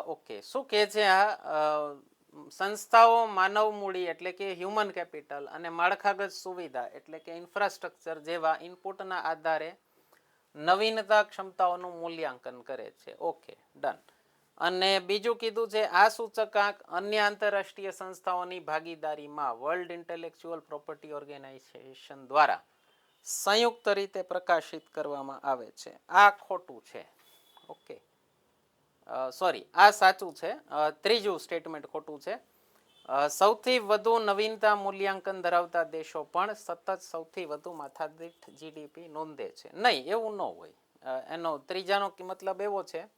ઓકે, શું કહે છે આ? સંસ્થાઓ માનવ મૂડી એટલે કે હ્યુમન કેપિટલ અને માળખાગત સુવિધા એટલે કે ઇન્ફ્રાસ્ટ્રક્ચર જેવા ઇનપુટના આધારે નવીનતા ક્ષમતાઓનું મૂલ્યાંકન કરે છે. Okay, done. અને બીજું કીધું છે આ સૂચકાંક અન્ય આંતરરાષ્ટ્રીય સંસ્થાઓની ભાગીદારીમાં વર્લ્ડ ઇન્ટેલેક્ચ્યુઅલ પ્રોપર્ટી ઓર્ગેનાઇઝેશન દ્વારા સંયુક્ત રીતે પ્રકાશિત કરવામાં આવે છે. આ ખોટું છે. ઓકે, સોરી, આ સાચું છે. ત્રીજું સ્ટેટમેન્ટ ખોટું છે. સૌથી વધુ નવીનતા મૂલ્યાંકન ધરાવતા દેશો પણ સતત સૌથી વધુ માથાદીઠ જીડીપી નોંધે છે. નહીં, એવું ન હોય. એનો ત્રીજાનો મતલબ એવો છે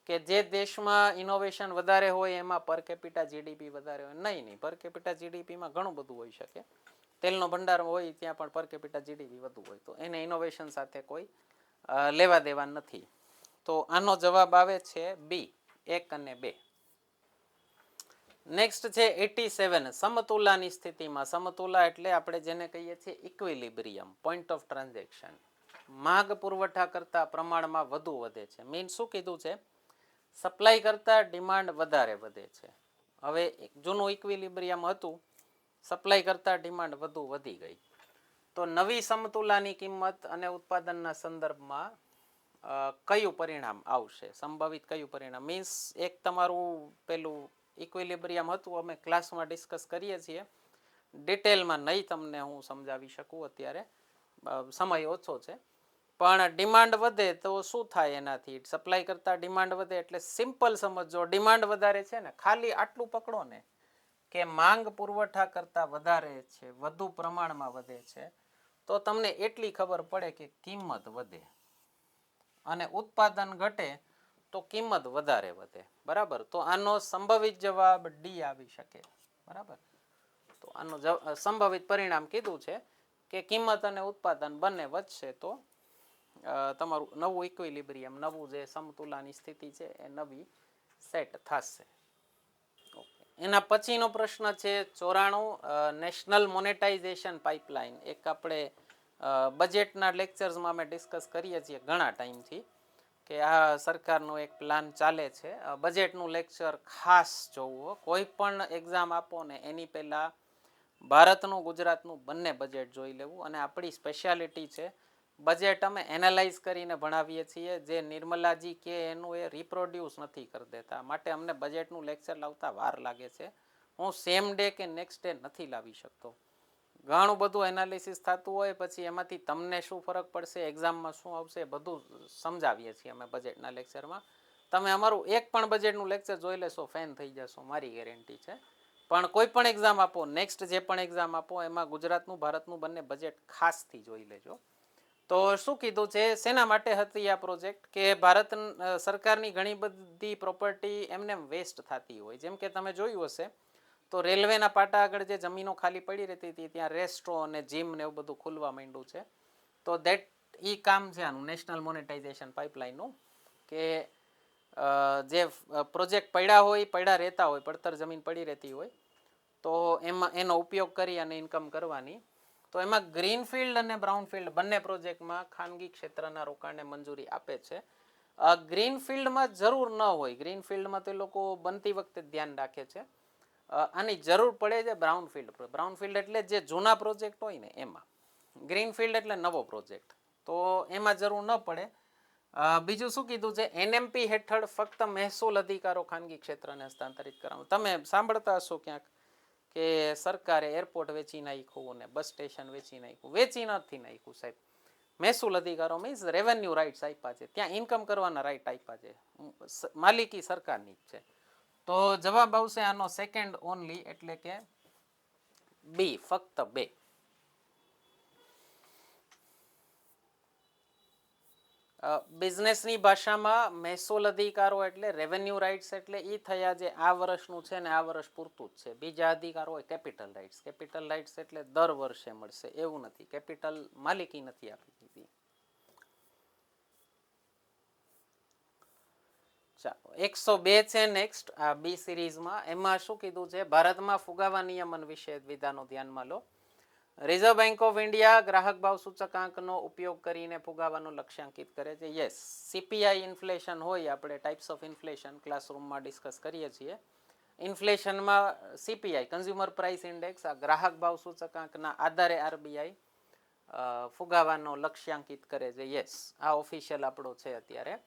કે જે દેશમાં ઇનોવેશન વધારે હોય એમાં પર કેપિટા જીડીપી વધારે હોય. નહીં, પર કેપિટા જીડીપીમાં ઘણું બધું હોઈ શકે. તેલનો ભંડાર હોય ત્યાં પણ પર કેપિટા જીડીપી વધુ હોય, તો એને ઇનોવેશન સાથે કોઈ લેવા દેવા નથી. તો આનો જવાબ આવે છે બી, 1 અને 2. નેક્સ્ટ છે 87. સમતુલાની સ્થિતિમાં, સમતુલા એટલે આપણે જેને કહીએ છીએ ઇક્વિલિબ્રિયમ, પોઈન્ટ ઓફ ટ્રાન્ઝેક્શન, માંગ પુરવઠા કરતા પ્રમાણમાં વધુ વધે છે. મીન શું કીધું છે? સપ્લાય કરતા ડિમાન્ડ વધારે વધે છે. હવે જૂનું ઇક્વિલિબ્રિયમ હતું, સપ્લાય કરતા ડિમાન્ડ વધુ વધી ગઈ, તો નવી સમતુલાની કિંમત અને ઉત્પાદનના સંદર્ભમાં કયું પરિણામ આવશે? સંભવિત કયું પરિણામ? મીન્સ એક તમારું પેલું ઇક્વિલિબ્રિયમ હતું, અમે ક્લાસમાં ડિસ્કસ કરીએ છીએ, ડિટેલમાં નહીં તમને હું સમજાવી શકું અત્યારે, સમય ઓછો છે. પણ ડિમાન્ડ વધે તો શું થાય એનાથી? સપ્લાય કરતા ડિમાન્ડ વધે એટલે સિમ્પલ સમજો, ડિમાન્ડ વધારે છે ને, ખાલી આટલું પકડો ને કે માંગ પુરવઠા કરતા વધારે છે, વધુ પ્રમાણમાં વધે છે, તો તમને એટલી ખબર પડે કે કિંમત વધે, અને ઉત્પાદન ઘટે તો કિંમત વધારે વધે. બરાબર, તો આનો સંભવિત જવાબ ડી આવી શકે. બરાબર, તો આનો સંભવિત પરિણામ કીધું છે કે કિંમત અને ઉત્પાદન બંને વધશે તો તમારું નવું ઇક્વિલિબ્રિયમ, નવું જે સમતુલાની સ્થિતિ છે એ નવી સેટ થશે. એના પછીનો પ્રશ્ન છે 94. National monetisation pipeline. એક આપણે બજેટના લેક્ચર્સમાં અમે ડિસ્કસ કરીએ છીએ ઘણા ટાઈમથી કે આ સરકારનો એક પ્લાન ચાલે છે. બજેટનું લેક્ચર ખાસ જોવું. કોઈ પણ એક્ઝામ આપો ને એની પહેલાં ભારતનું, ગુજરાતનું બંને બજેટ જોઈ લેવું. અને આપણી સ્પેશિયાલિટી છે બજેટ અમે એનાલાઇઝ કરીને ભણાવીએ છીએ. જે નિર્મલાજી કે એનું એ રિપ્રોડ્યુસ નથી કરી દેતા, માટે અમને બજેટનું લેક્ચર લાવતા વાર લાગે છે. હું સેમ ડે કે નેક્સ્ટ ડે નથી લાવી શકતો. ઘણું બધું એનાલિસિસ થતું હોય, પછી એમાંથી તમને શું ફરક પડશે, એક્ઝામમાં શું આવશે, બધું સમજાવીએ છીએ અમે બજેટના લેક્ચરમાં. તમે અમારું એક પણ બજેટનું લેક્ચર જોઈ લેશો, ફેન થઈ જશો, મારી ગેરંટી છે. પણ કોઈ પણ એક્ઝામ આપો, નેક્સ્ટ જે પણ એક્ઝામ આપો, એમાં ગુજરાતનું, ભારતનું બંને બજેટ ખાસથી જોઈ લેજો. તો શું કીધું છે, શેના માટે હતી આ પ્રોજેક્ટ? કે ભારત સરકારની ઘણી બધી પ્રોપર્ટી એમને વેસ્ટ થતી હોય. જેમ કે તમે જોયું હશે તો રેલવેના પાટા આગળ જે જમીનો ખાલી પડી રહેતી હતી, ત્યાં રેસ્ટો અને જીમ ને એવું બધું ખુલવા માંડ્યું છે. તો દેટ ઈ કામ છે આનું નેશનલ મોનેટાઇઝેશન પાઇપલાઇનનું, કે જે પ્રોજેક્ટ પડ્યા હોય, પડ્યા રહેતા હોય, પડતર જમીન પડી રહેતી હોય, તો એમાં એનો ઉપયોગ કરી અને ઇન્કમ કરવાની. તો એમાં ગ્રીનફિલ્ડ અને બ્રાઉનફિલ્ડ બંને પ્રોજેક્ટમાં ખાનગી ક્ષેત્રના રોકાણને મંજૂરી આપે છે. ગ્રીનફિલ્ડમાં જરૂર ન હોય, ગ્રીનફિલ્ડમાં તો એ લોકો બનતી વખતે ધ્યાન રાખે છે. આની જરૂર પડે છે બ્રાઉનફિલ્ડ. બ્રાઉનફિલ્ડ એટલે જે જૂના પ્રોજેક્ટ હોય ને એમાં, ગ્રીનફિલ્ડ એટલે નવો પ્રોજેક્ટ, તો એમાં જરૂર ન પડે. બીજું શું કીધું છે, એનએમપી હેઠળ ફક્ત મહેસૂલ અધિકારો ખાનગી ક્ષેત્રને હસ્તાંતરિત કરવાનું. તમે સાંભળતા હશો ક્યાંક કે સરકારે એરપોર્ટ વેચી નાખ્યું ને બસ સ્ટેશન વેચી નાખ્યું. વેચી નથી નાખ્યું સાહેબ. મહેસૂલ અધિકારો મીન્સ રેવન્યુ રાઇટ્સ આપ્યા છે, ત્યાં ઇન્કમ કરવાના રાઇટ આપ્યા છે, માલિકી સરકારની જ છે. તો જવાબ આવશે આનો સેકન્ડ ઓનલી, એટલે કે બી, ફક્ત 2. બિઝનેસની ભાષામાં મહેસૂલ અધિકારો એટલે રેવન્યુ રાઇટ્સ, એટલે એ થયા જે આ વર્ષનું છે ને આ વર્ષ પૂરતું જ છે. બીજા અધિકારો હોય કેપિટલ રાઇટ્સ. કેપિટલ રાઇટ્સ એટલે દર વર્ષે મળશે એવું નથી, કેપિટલ માલિકી નથી આપી દીધી. ચાલો 102 છે નેક્સ્ટ આ બી સિરીઝમાં. એમાં શું કીધું છે, ભારતમાં ફુગાવા નિયમન વિશે વિધાનો ધ્યાનમાં લો. રિઝર્વ બેંક ઓફ ઇન્ડિયા ગ્રાહક ભાવ સૂચકાંકનો ઉપયોગ કરીને ફુગાવાનું લક્ષ્યાંકિત કરે છે. યસ, સીપીઆઈ ઇન્ફ્લેશન હોય, આપણે ટાઈપ્સ ઓફ ઇન્ફ્લેશન ક્લાસરૂમમાં ડિસ્કસ કરીએ છીએ. ઇન્ફ્લેશનમાં સીપીઆઈ કન્ઝ્યુમર પ્રાઇસ ઇન્ડેક્સ આ ગ્રાહક ભાવ સૂચકાંકના આધારે આરબીઆઈ ફુગાવાનો લક્ષ્યાંકિત કરે છે. યસ, આ ઓફિશિયલ આપણો છે અત્યારે.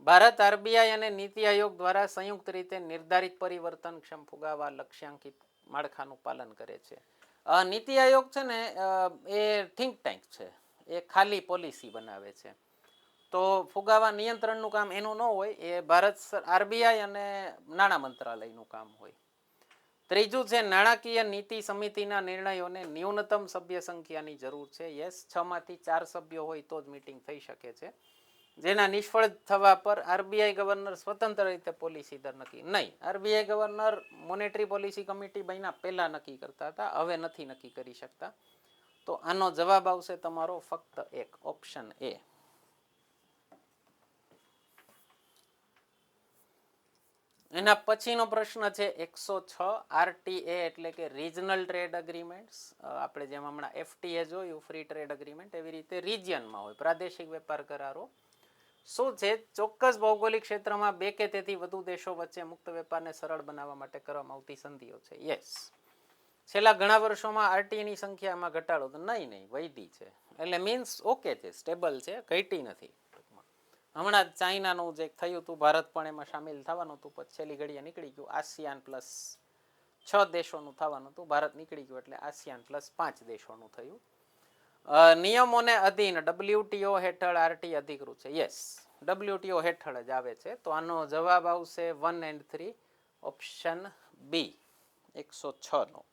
ભારત આરબીઆઈ અને નીતિ આયોગ દ્વારા સંયુક્ત રીતે નિર્ધારિત પરિવર્તનક્ષમ ફુગાવા લક્ષ્યાંકિત માળખાનું પાલન કરે છે. નીતિ આયોગ છે ને એ થિંક ટેન્ક છે, એ ખાલી પોલિસી બનાવે છે. તો ફુગાવા નિયંત્રણનું કામ એનું ન હોય, એ ભારત આરબીઆઈ અને નાણાં મંત્રાલયનું કામ હોય. ત્રીજું છે નાણાકીય નીતિ સમિતિના નિર્ણયોને ન્યૂનતમ સભ્ય સંખ્યાની જરૂર છે. યસ, 6 માંથી 4 સભ્યો હોય તો જ મીટિંગ થઈ શકે છે. જેના નિષ્ફળ થવા પર આરબીઆઈ ગવર્નર સ્વતંત્ર રીતે પોલિસી દર નક્કી નહીં. RBI governor monetary policy committee બન્યા પહેલા નક્કી કરતા હતા, હવે નથી નક્કી કરી શકતા. તો આનો જવાબ આવશે તમારો ફક્ત એક, ઓપ્શન એ. એના પછીનો પ્રશ્ન છે 106. આરટીએ એટલે કે રિજનલ ટ્રેડ એગ્રીમેન્ટ્સ. આપણે જેમ હમણાં એફટીએ જોયું ફ્રી ટ્રેડ એગ્રીમેન્ટ, એવી રીતે રિજિયનમાં હોય પ્રાદેશિક વેપાર કરારો. શું છે? ચોક્કસ ભૌગોલિક ક્ષેત્રમાં બે કે તેથી વધુ દેશો વચ્ચે મુક્ત વેપારને સરળ બનાવવા માટે કરવામાં આવતી સંધિઓ છે. યસ, છેલ્લા ઘણા વર્ષોમાં આરટીની સંખ્યામાં ઘટાડો તો નહીં વધી છે, એટલે મીન્સ ઓકે છે, સ્ટેબલ છે, ઘટી નથી. હમણાં ચાઇનાનું જે થયું હતું, ભારત પણ એમાં સામેલ થવાનું હતું, પછી છેલ્લી ઘડીએ નીકળી ગયું. આસિયાન પ્લસ 6 દેશોનું થવાનું હતું, ભારત નીકળી ગયું એટલે આસિયાન પ્લસ 5 દેશોનું થયું. નિયમોને અધીન ડબલ્યુટીઓ હેઠળ આરટી અધિકૃત છે. યસ, ડબલ્યુટીઓ હેઠળ જ આવે છે. તો આનો જવાબ આવશે 1 and 3, ઓપ્શન બી, 106 નો.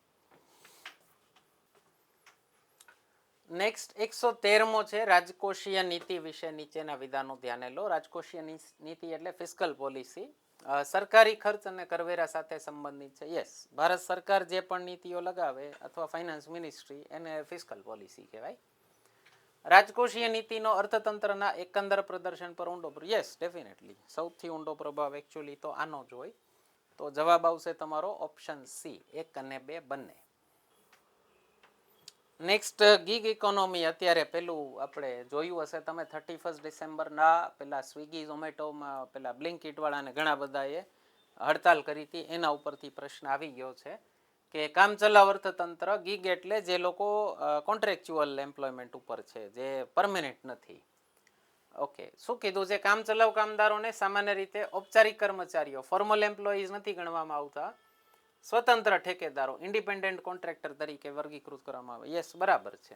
નેક્સ્ટ 113મો છે રાજકોષીય નીતિ વિશે નીચેના વિધાનો ધ્યાને લો. રાજકોષીય નીતિ એટલે ફિસ્કલ પોલિસી, સરકારી ખર્ચ અને કરવેરા સાથે સંબંધિત છે. યસ, ભારત સરકાર જે પણ નીતિઓ લગાવે અથવા ફાઇનાન્સ મિનિસ્ટ્રી, એને ફિસ્કલ પોલિસી કહેવાય. રાજકોષીય નીતિનો અર્થતંત્રના એકંદર પ્રદર્શન પર ઊંડો, યસ ડેફિનેટલી સૌથી ઊંડો પ્રભાવ એકચ્યુઅલી તો આનો જ હોય. તો જવાબ આવશે તમારો ઓપ્શન સી, 1 અને 2 બંને. Next gig economy. અત્યારે પેલું આપણે જોયું હશે તમે 31 ડિસેમ્બરના પેલા સ્વિગી ઝોમેટોમાં પેલા બ્લિંકિટ વાળાને ઘણા બધાએ હડતાલ કરી હતી, એના ઉપરથી પ્રશ્ન આવી ગયો છે કે કામચલાઉ અર્થતંત્ર. ગીગ એટલે જે લોકો કોન્ટ્રાક્ચ્યુઅલ એમ્પ્લોયમેન્ટ ઉપર છે, જે પરમેનન્ટ નથી. ઓકે, શું કીધું છે? કામચલાઉ કામદારોને સામાન્ય રીતે ઔપચારિક કર્મચારીઓ, ફોર્મલ એમ્પ્લોઈઝ નથી ગણવામાં આવતા, સ્વતંત્ર ઠેકેદારો, ઇન્ડિપેન્ડન્ટ કોન્ટ્રાક્ટર તરીકે વર્ગીકૃત કરવામાં આવે. યસ, બરાબર છે.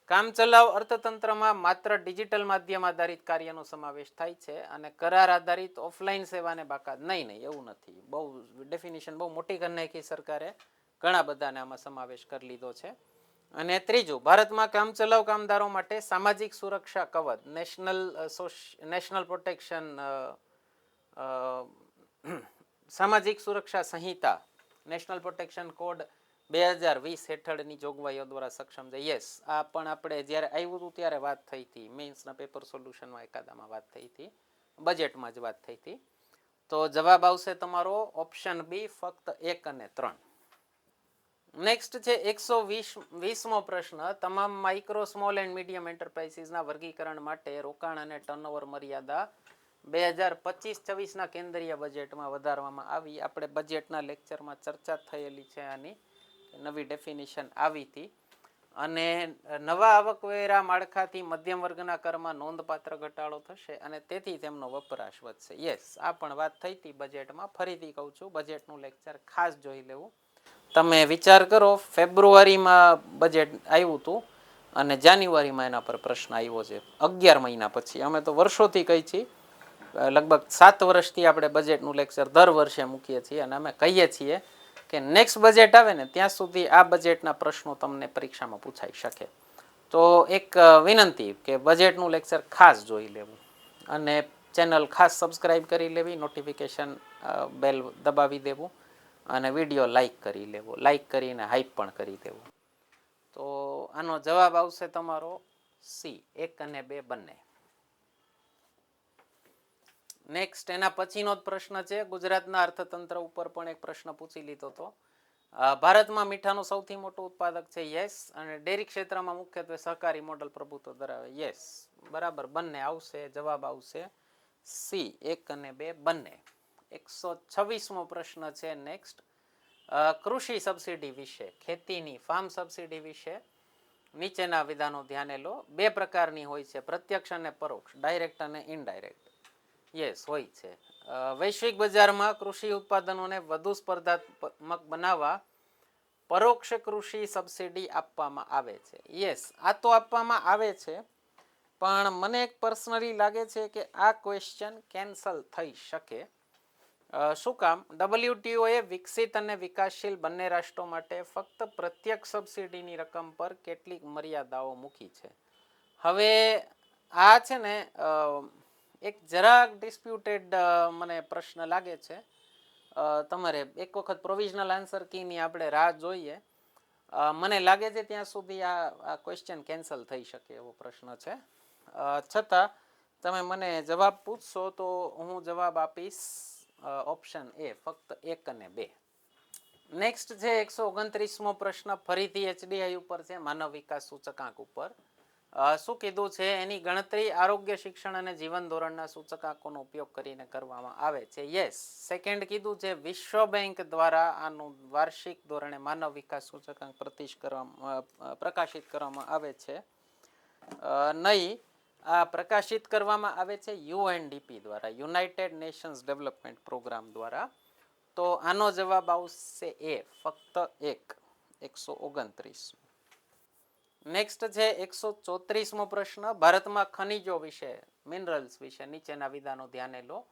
કામચલાઉ અર્થતંત્રમાં માત્ર ડિજિટલ માધ્યમ આધારિત કાર્યનો સમાવેશ થાય છે અને કરાર આધારિત ઓફલાઈન સેવાને બાકાત નહીં, એવું નથી. બહુ ડેફિનેશન બહુ મોટી કરી નાખી સરકારે, ઘણા બધાને આમાં સમાવેશ કરી લીધો છે. અને ત્રીજું, ભારતમાં કામચલાઉ કામદારો માટે સામાજિક સુરક્ષા કવચ, નેશનલ પ્રોટેક્શન સામાજિક સુરક્ષા સંહિતા, નેશનલ પ્રોટેક્શન કોડ 2020 હેઠળની જોગવાઈઓ દ્વારા સક્ષમ છે. યસ, આ પણ આપણે જ્યારે આવ્યું હતું ત્યારે વાત થઈ હતી, મેન્સના પેપર સોલ્યુશનમાં એકાદામાં વાત થઈ હતી, બજેટમાં જ વાત થઈ હતી. તો જવાબ આવશે તમારો ઓપ્શન બી, ફક્ત 1 અને 3. નેક્સ્ટ છે 120મો પ્રશ્ન. તમામ માઇક્રો, સ્મોલ એન્ડ મીડિયમ એન્ટરપ્રાઇઝીસના વર્ગીકરણ માટે રોકાણ અને ટર્નઓવર મર્યાદા 2025-26ના કેન્દ્રીય બજેટમાં વધારવામાં આવી. આપણે બજેટના લેક્ચરમાં ચર્ચા થયેલી છે આની, નવી ડેફિનેશન આવી હતી. અને નવા આવકવેરા માળખાથી મધ્યમ વર્ગના કરમાં નોંધપાત્ર ઘટાડો થશે અને તેથી તેમનો વપરાશ વધશે. યસ, આ પણ વાત થઈ હતી બજેટમાં. ફરીથી કહું છું, બજેટનું લેક્ચર ખાસ જોઈ લેવું. તમે વિચાર કરો, ફેબ્રુઆરીમાં બજેટ આવ્યું હતું અને જાન્યુઆરીમાં એના પર પ્રશ્ન આવ્યો છે, 11 મહિના પછી. અમે તો વર્ષોથી કહી છીએ, લગભગ 7 વર્ષથી આપણે બજેટનું લેક્ચર દર વર્ષે મૂકીએ છીએ અને અમે કહીએ છીએ કે નેક્સ્ટ બજેટ આવે ને ત્યાં સુધી આ બજેટના પ્રશ્નો તમને પરીક્ષામાં પૂછાઈ શકે. તો એક વિનંતી કે બજેટનું લેક્ચર ખાસ જોઈ લેવું અને ચેનલ ખાસ સબસ્ક્રાઈબ કરી લેવી, નોટિફિકેશન બેલ દબાવી દેવું અને વિડીયો લાઈક કરી લેવો, લાઈક કરીને હાઈપ પણ કરી દેવું. તો આનો જવાબ આવશે તમારો સી, 1 અને 2 બંને. નેક્સ્ટ એના પછીનો જ પ્રશ્ન છે. ગુજરાતના અર્થતંત્ર ઉપર પણ એક પ્રશ્ન પૂછી લીધો હતો. ભારતમાં મીઠાનું સૌથી મોટું ઉત્પાદક છે. યસ, અને ડેરી ક્ષેત્રમાં મુખ્યત્વે સહકારી મોડલ પ્રભુત્વ ધરાવે. યસ, બરાબર બંને આવશે. જવાબ આવશે સી, 1 અને 2 બંને. 126મો પ્રશ્ન છે નેક્સ્ટ. કૃષિ સબસિડી વિશે, ખેતીની ફાર્મ સબસિડી વિશે નીચેના વિધાનો ધ્યાને લો. બે પ્રકારની હોય છે, પ્રત્યક્ષ અને પરોક્ષ, ડાયરેક્ટ અને ઇનડાયરેક્ટ. યસ, હોય છે. વૈશ્વિક બજારમાં કૃષિ ઉત્પાદનોને વધુ સ્પર્ધાત્મક બનાવવા પરોક્ષ કૃષિ સબસિડી આપવામાં આવે છે. યસ, આ તો આપવામાં આવે છે, પણ મને એક પર્સનલી લાગે છે કે આ ક્વેશ્ચન કેન્સલ થઈ શકે. શું કામ? WTO એ વિકસિત અને વિકાસશીલ બંને રાષ્ટ્રો માટે ફક્ત પ્રત્યક્ષ સબસિડીની રકમ પર કેટલીક મર્યાદાઓ મૂકી છે. હવે આ છે ને એક જરાક ડિસ્પ્યુટેડ મને પ્રશ્ન લાગે છે. તમારે એક વખત પ્રોવિઝનલ આન્સર કીની આપણે રાહ જોઈએ. મને લાગે છે ત્યાં સુધી આ ક્વેશ્ચન કેન્સલ થઈ શકે એવો પ્રશ્ન છે. છતાં તમે મને જવાબ પૂછશો તો હું જવાબ આપીશ ઓપ્શન એ, ફક્ત 1 અને 2. નેક્સ્ટ છે 129મો પ્રશ્ન, ફરીથી HDI ઉપર છે, માનવ વિકાસ સૂચકાંક ઉપર. શું કીધું છે? એની ગણતરી આરોગ્ય, શિક્ષણ અને જીવન ધોરણના સૂચકાંકોનો ઉપયોગ કરીને કરવામાં આવે છે. યસ. સેકન્ડ કીધું છે વિશ્વ બેંક દ્વારા આનું વાર્ષિક ધોરણે માનવ વિકાસ સૂચકાંક પ્રકાશિત કરવામાં આવે છે. નહીં, આ પ્રકાશિત કરવામાં આવે છે UNDP દ્વારા, યુનાઇટેડ નેશન્સ ડેવલપમેન્ટ પ્રોગ્રામ દ્વારા. તો આનો જવાબ આવશે એ, ફક્ત 1, 129. નેક્સ્ટ છે 134મો પ્રશ્ન, ભારતમાં ખનિજો વિશે, મિનરલ્સ વિશે નીચેના વિધાનો ધ્યાને લો.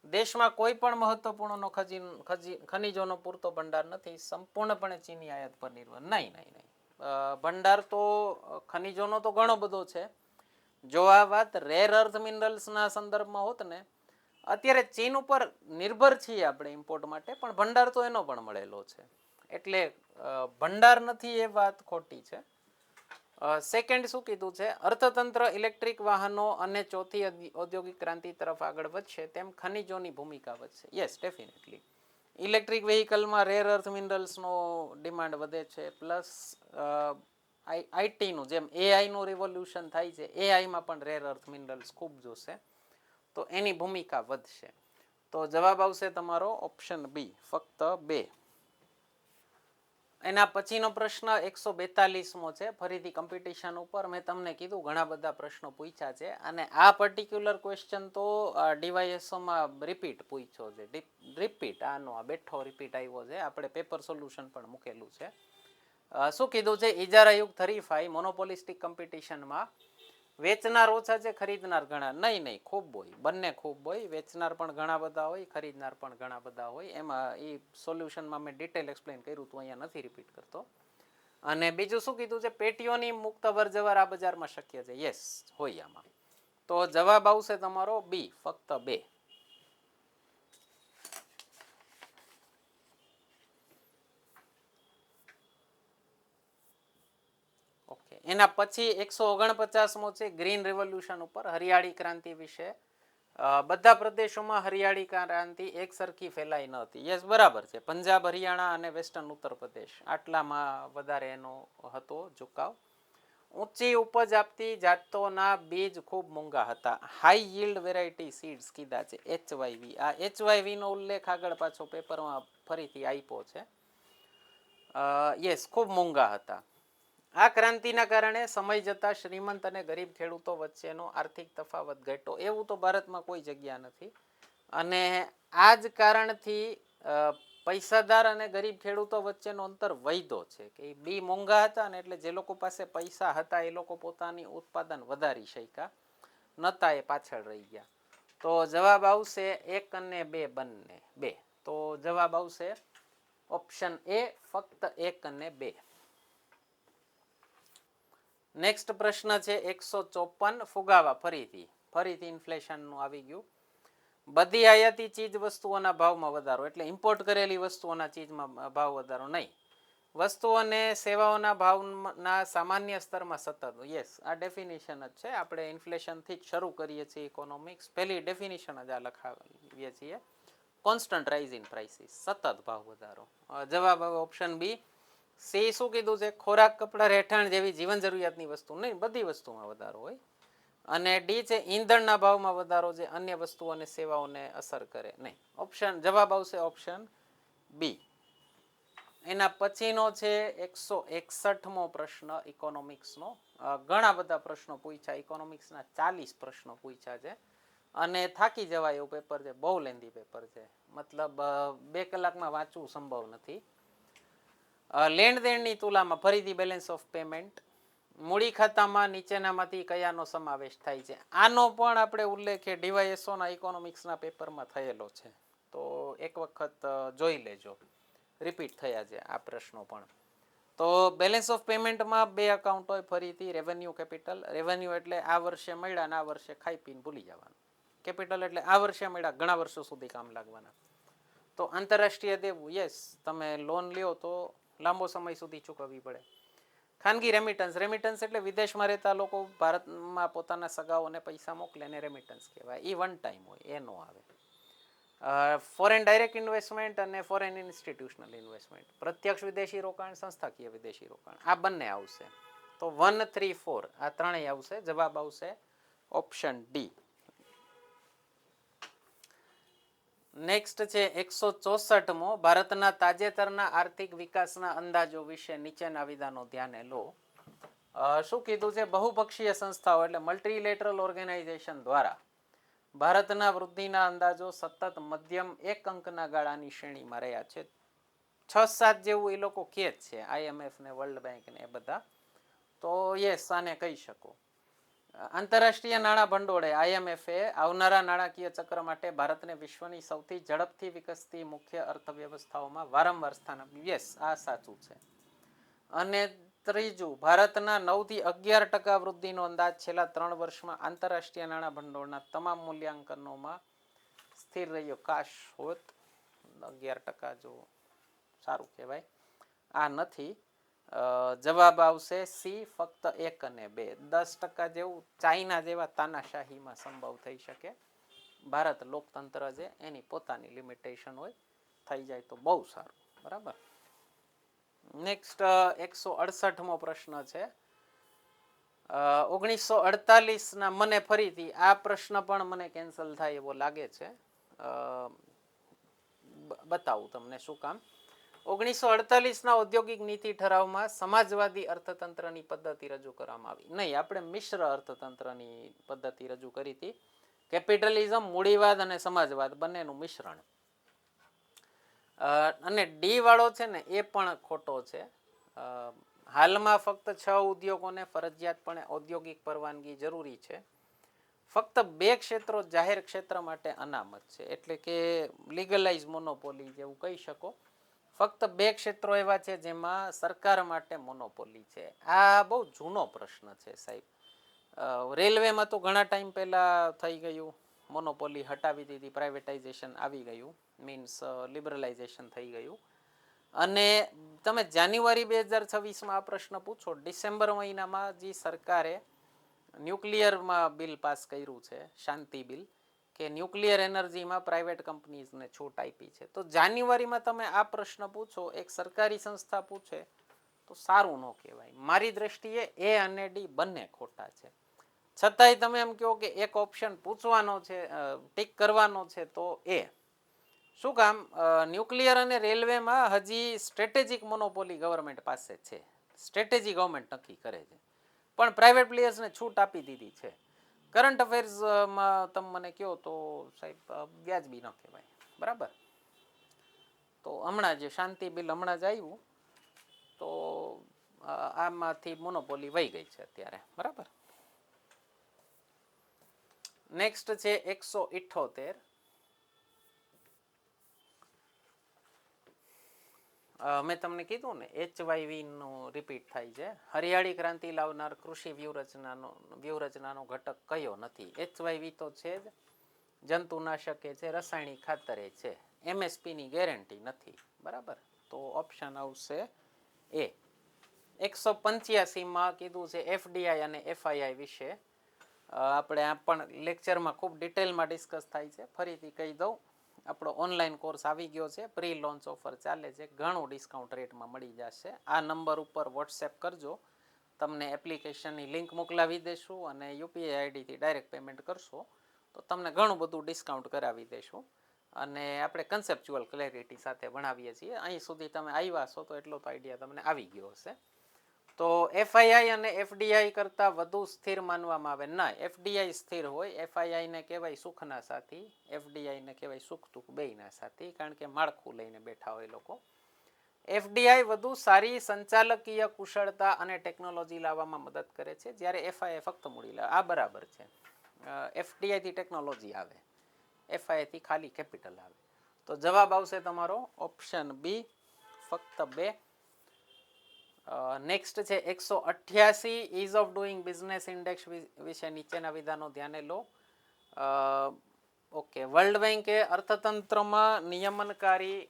દેશમાં કોઈ પણ મહત્વપૂર્ણ ખનિજોનો પૂરતો ભંડાર નથી, સંપૂર્ણપણે ચીની આયાત પર નિર્ભર. નહીં. ભંડાર તો ખનિજોનો તો ઘણો બધો છે. જો આ વાત રેર અર્થ મિનરલ્સના સંદર્ભમાં હોત ને, અત્યારે ચીન ઉપર નિર્ભર છીએ આપણે ઇમ્પોર્ટ માટે, પણ ભંડાર તો એનો પણ મળેલો છે. એટલે ભંડાર નથી એ વાત ખોટી છે. સેકન્ડ શું કીધું છે? અર્થતંત્ર ઇલેક્ટ્રિક વાહનો અને ચોથી ઔદ્યોગિક ક્રાંતિ તરફ આગળ વધશે તેમ ખનિજોની ભૂમિકા વધશે. Yes, definitely. ઇલેક્ટ્રિક વેહિકલમાં રેર અર્થ મિનરલ્સનો ડિમાન્ડ વધે છે, પ્લસ આઈટીનું જેમ એઆઈનું રિવોલ્યુશન થાય છે, એઆઈમાં પણ રેર અર્થ મિનરલ્સ ખૂબ જોશે, તો એની ભૂમિકા વધશે. તો જવાબ આવશે તમારો ઓપ્શન બી, ફક્ત 2. એના પછીનો પ્રશ્ન 142મો છે, ફરીથી કોમ્પિટિશન ઉપર. મેં તમને કીધું ઘણા બધા પ્રશ્નો પૂછ્યા છે, અને આ પર્ટિક્યુલર ક્વેશ્ચન તો ડીવાયએસઓમાં રિપીટ પૂછ્યો છે. રિપીટ આનો આ બેઠો રિપીટ આવ્યો છે. આપણે પેપર સોલ્યુશન પણ મૂકેલું છે. શું કીધું છે? ઇજારાયુક્ત હરીફાઈ મોનોપોલિસ્ટિક કોમ્પિટિશનમાં વેચનાર ઓછા છે, ખરીદનાર ઘણા. નહીં, ખૂબ હોય, બંને ખૂબ હોય. વેચનાર પણ ઘણા બધા હોય, ખરીદનાર પણ ઘણા બધા હોય. એમાં એ સોલ્યુશનમાં મેં ડિટેલ એક્સપ્લેન કર્યું હતું, અહીંયા નથી રિપીટ કરતો. અને બીજું શું કીધું છે? પેટીઓની મુક્ત અવરજવર આ બજારમાં શક્ય છે. યસ, હોય આમાં. તો જવાબ આવશે તમારો બી, ફક્ત 2. એના પછી 149મો છે ગ્રીન રેવોલ્યુશન ઉપર, હરિયાળી ક્રાંતિ વિશે. બધા પ્રદેશોમાં હરિયાળી ક્રાંતિ એક સરખી ફેલાઈ ન હતી. યસ, બરાબર છે. પંજાબ, હરિયાણા અને વેસ્ટર્ન ઉત્તર પ્રદેશ આટલામાં વધારે એનો હતો ઝુકાવ. ઊંચી ઉપજ આપતી જાતોના બીજ ખૂબ મોંઘા હતા. હાઈ yielded વેરાયટી સીડ્સ કીધા છે, HYV. આ HYV નો ઉલ્લેખ આગળ પાછો પેપરમાં ફરીથી આપ્યો છે. યસ, ખૂબ મોંઘા હતા. આ ક્રાંતિના કારણે સમય જતા શ્રીમંત અને ગરીબ ખેડૂતો વચ્ચેનો આર્થિક તફાવત ઘટ્યો. એવું તો ભારતમાં કોઈ જગ્યા નથી. અને આ જ કારણથી પૈસાદાર અને ગરીબ ખેડૂતો વચ્ચેનો અંતર વધ્યો છે કે એ બી મોંઘા હતા ને, એટલે જે લોકો પાસે પૈસા હતા એ લોકો પોતાની ઉત્પાદન વધારી શક્યા નતા, એ પાછળ રહી ગયા. તો જવાબ આવશે 1 અને 2 બંને. 2. તો જવાબ આવશે ઓપ્શન એ, ફક્ત 1 અને 2. નેક્સ્ટ પ્રશ્ન છે 154, ફુગાવા. ફરીથી ઇન્ફ્લેશનનું આવી ગયું. બધી આયાતી ચીજ વસ્તુઓના ભાવમાં વધારો, એટલે ઇમ્પોર્ટ કરેલી વસ્તુઓના ચીજમાં ભાવ વધારો નહીં. વસ્તુઓ અને સેવાઓના ભાવના સામાન્ય સ્તરમાં સતત. યસ, આ ડેફિનેશન જ છે. આપણે ઇન્ફ્લેશનથી જ શરૂ કરીએ છીએ ઇકોનોમિક્સ. પહેલી ડેફિનેશન જ આ લખાવીએ છીએ, કોન્સ્ટન્ટ રાઇઝ ઇન પ્રાઇસીસ, સતત ભાવ વધારો. જવાબ આવે ઓપ્શન બી. સી શું કીધું છે? ખોરાક, કપડાં, રહેઠાણ જેવી જીવન જરૂરિયાતની વસ્તુ નહીં, બધી વસ્તુમાં વધારો હોય. અને ડી છે ઈંધણના ભાવમાં વધારો જે અન્ય વસ્તુઓ અને સેવાઓને અસર કરે નહીં. જવાબ આવશે ઓપ્શન બી. એના પછીનો છે 161મો પ્રશ્ન ઇકોનોમિક્સનો. ઘણા બધા પ્રશ્નો પૂછ્યા, ઇકોનોમિક્સના 40 પ્રશ્નો પૂછ્યા છે અને થાકી જવાય એવું પેપર છે, બહુ લેન્ધી પેપર છે, મતલબ 2 કલાકમાં વાંચવું સંભવ નથી. લેણ દેણની તુલામાં ફરીથી બેલેન્સ ઓફ પેમેન્ટ, મૂડી ખાતામાં નીચેનામાંથી કયાનો સમાવેશ થાય છે? આનો પણ આપણે ઉલ્લેખ ડીવાયએસઓના ઇકોનોમિક્સના પેપરમાં થયેલો છે, તો એક વખત જોઈ લેજો, રિપીટ થયા છે આ પ્રશ્નો પણ. તો બેલેન્સ ઓફ પેમેન્ટમાં 2 અકાઉન્ટ હોય, ફરીથી રેવન્યુ કેપિટલ. રેવન્યુ એટલે આ વર્ષે મળ્યા ને આ વર્ષે ખાઈ પીને ભૂલી જવાનું. કેપિટલ એટલે આ વર્ષે મળ્યા, ઘણા વર્ષો સુધી કામ લાગવાના. તો આંતરરાષ્ટ્રીય દેવું, યસ, તમે લોન લ્યો તો લાંબો સમય સુધી ચૂકવવી પડે. ખાનગી રેમિટન્સ, રેમિટન્સ એટલે વિદેશમાં રહેતા લોકો ભારતમાં પોતાના સગાઓને પૈસા મોકલે ને રેમિટન્સ કહેવાય. એ વન ટાઈમ હોય, એ નો આવે. ફોરેન ડાયરેક્ટ ઇન્વેસ્ટમેન્ટ અને ફોરેન ઇન્સ્ટિટ્યુશનલ ઇન્વેસ્ટમેન્ટ, પ્રત્યક્ષ વિદેશી રોકાણ, સંસ્થાકીય વિદેશી રોકાણ, આ બંને આવશે. તો 1, 3, 4 આ ત્રણેય આવશે. જવાબ આવશે ઓપ્શન ડી. નેક્સ્ટ છે 164મો, ભારતના તાજેતરના આર્થિક વિકાસના અંદાજો વિશે નીચેના વિધાનો ધ્યાને લો. શું કીધું છે? બહુપક્ષીય સંસ્થાઓ એટલે મલ્ટીલેટરલ ઓર્ગેનાઇઝેશન દ્વારા ભારતના વૃદ્ધિના અંદાજો સતત મધ્યમ 1 અંકના ગાળાની શ્રેણીમાં રહ્યા છે. 6-7 જેવું એ લોકો કહે છે, IMF ને વર્લ્ડ બેંક ને એ બધા. તો યસ, આને કહી શકો. આંતરરાષ્ટ્રીય નાણાં ભંડોળે IMF આવનારા નાણાકીય ચક્ર માટે ભારતને વિશ્વની સૌથી ઝડપથી વિકસતી મુખ્ય અર્થવ્યવસ્થાઓમાં વારંવાર સ્થાન આપ્યું. યસ, આ સાચું છે. અને ત્રીજું, ભારતના 9 થી 11% વૃદ્ધિનો અંદાજ છેલ્લા 3 વર્ષમાં આંતરરાષ્ટ્રીય નાણાં ભંડોળના તમામ મૂલ્યાંકનોમાં સ્થિર રહ્યો. કાશ હોત 11%, જો સારું કહેવાય. આ નથી. જવાબ આવશે સી, ફક્ત 1 અને 2. 10% જેવું ચાઇના જેવા તાનાશાહીમાં સંભવ થઈ શકે. ભારત લોકતંત્ર છે, એની પોતાની લિમિટેશન હોય, થઈ જાય તો બહુ સારું. બરાબર. નેક્સ્ટ 168મો પ્રશ્ન છે. 1948ના, મને ફરીથી આ પ્રશ્ન પણ મને કેન્સલ થાય એવો લાગે છે. બતાવું તમને શું કામ. 1948ના ઔદ્યોગિક નીતિ ઠરાવમાં સમાજવાદી અર્થતંત્રની પદ્ધતિ રજૂ કરવામાં આવી નહીં. આપણે મિશ્ર અર્થતંત્રની પદ્ધતિ રજૂ કરી હતી. કેપિટલિઝમ, મૂડીવાદ અને સમાજવાદ બંનેનું મિશ્રણ. અને ડી વાળો છે ને એ પણ ખોટો છે. હાલમાં ફક્ત 6 ઉદ્યોગોને ફરજિયાતપણે ઔદ્યોગિક પરવાનગી જરૂરી છે. ફક્ત 2 ક્ષેત્રો જાહેર ક્ષેત્ર માટે અનામત છે, એટલે કે લીગલાઇઝ મોનોપોલી જેવું કહી શકો. ફક્ત 2 ક્ષેત્રો એવા છે જેમાં સરકાર માટે મોનોપોલી છે. આ બહુ જૂનો પ્રશ્ન છે સાહેબ. રેલવેમાં તો ઘણા ટાઈમ પહેલા થઈ ગયું, મોનોપોલી હટાવી દીધી, પ્રાઇવેટાઇઝેશન આવી ગયું, મીન્સ લિબરલાઇઝેશન થઈ ગયું. અને તમે જાન્યુઆરી 2026માં આ પ્રશ્ન પૂછો, ડિસેમ્બર મહિનામાં જે સરકારે ન્યુક્લિયરમાં બિલ પાસ કર્યું છે, શાંતિ બિલ, કે ન્યુક્લિયર એનર્જીમાં પ્રાઇવેટ કંપનીઝને છૂટ આપી છે. તો જાન્યુઆરીમાં તમે આ પ્રશ્ન પૂછો, એક સરકારી સંસ્થા પૂછે, તો સારું ન કહેવાય. મારી દ્રષ્ટિએ એ અને ડી બંને ખોટા છે. છતાંય તમે એમ કહો કે એક ઓપ્શન પૂછવાનો છે, ટીક કરવાનો છે, તો એ શું કામ? ન્યુક્લિયર અને રેલવેમાં હજી સ્ટ્રેટેજિક મોનોપોલી ગવર્મેન્ટ પાસે છે. સ્ટ્રેટેજી ગવર્મેન્ટ નક્કી કરે છે, પણ પ્રાઇવેટ પ્લેયર્સને છૂટ આપી દીધી છે. કરંટ અફેર્સમાં તમે મને કહો તો સાહેબ વ્યાજબી ન કહેવાય. બરાબર. તો હમણાં જે શાંતિ બિલ હમણાં જ આવ્યું, તો આમાંથી મોનોપોલી વહી ગઈ છે અત્યારે. બરાબર. નેક્સ્ટ છે 178. મેં તમને કીધું ને, HYV નું રિપીટ થાય છે. હરિયાળી ક્રાંતિ લાવનાર કૃષિ વ્યૂહરચનાનો ઘટક કયો નથી? HYV તો છે જ, જંતુનાશક છે, રાસાયણિક ખાતરે છે, MSP ની ગેરંટી નથી. બરાબર. તો ઓપ્શન આવશે એ. 185માં કીધું છે FDI અને FII વિશે. આપણે આ પણ લેક્ચરમાં ખૂબ ડિટેલમાં ડિસ્કસ થાય છે. ફરીથી કહી દઉં, આપણો ઓનલાઈન કોર્સ આવી ગયો છે, પ્રી લોન્ચ ઓફર ચાલે છે, ઘણું ડિસ્કાઉન્ટ રેટમાં મળી જશે. આ નંબર ઉપર વોટ્સએપ કરજો, તમને એપ્લિકેશનની લિંક મોકલાવી દેશું અને યુપીઆઈ આઈડીથી ડાયરેક્ટ પેમેન્ટ કરશો તો તમને ઘણું બધું ડિસ્કાઉન્ટ કરાવી દેશું અને આપણે કન્સેપ્ચ્યુઅલ ક્લેરિટી સાથે ભણાવીએ છીએ. અહીં સુધી તમે આવ્યા છો તો એટલો તો આઈડિયા તમને આવી ગયો હશે. તો એફઆઈઆઈ અને એફડીઆઈ કરતાં વધુ સ્થિર માનવામાં આવે ના. એફડીઆઈ સ્થિર હોય. એફઆઈઆઈને કહેવાય સુખના સાથી, એફડીઆઈને કહેવાય સુખ દુઃખ બેયના સાથી, કારણ કે માળખું લઈને બેઠા હોય લોકો. એફડીઆઈ વધુ સારી સંચાલકીય કુશળતા અને ટેકનોલોજી લાવવામાં મદદ કરે છે, જ્યારે એફઆઈઆઈ ફક્ત મૂડી લાવે. આ બરાબર છે. એફડીઆઈથી ટેકનોલોજી આવે, એફઆઈઆઈથી ખાલી કેપિટલ આવે. તો જવાબ આવશે તમારો ઓપ્શન બી, ફક્ત 2. નેક્સ્ટ છે 188 ease of doing business index વિશે નીચેના વિધાનો ધ્યાને લો. ઓકે, વર્લ્ડ બેંકે અર્થતંત્રમાં નિયમનકારી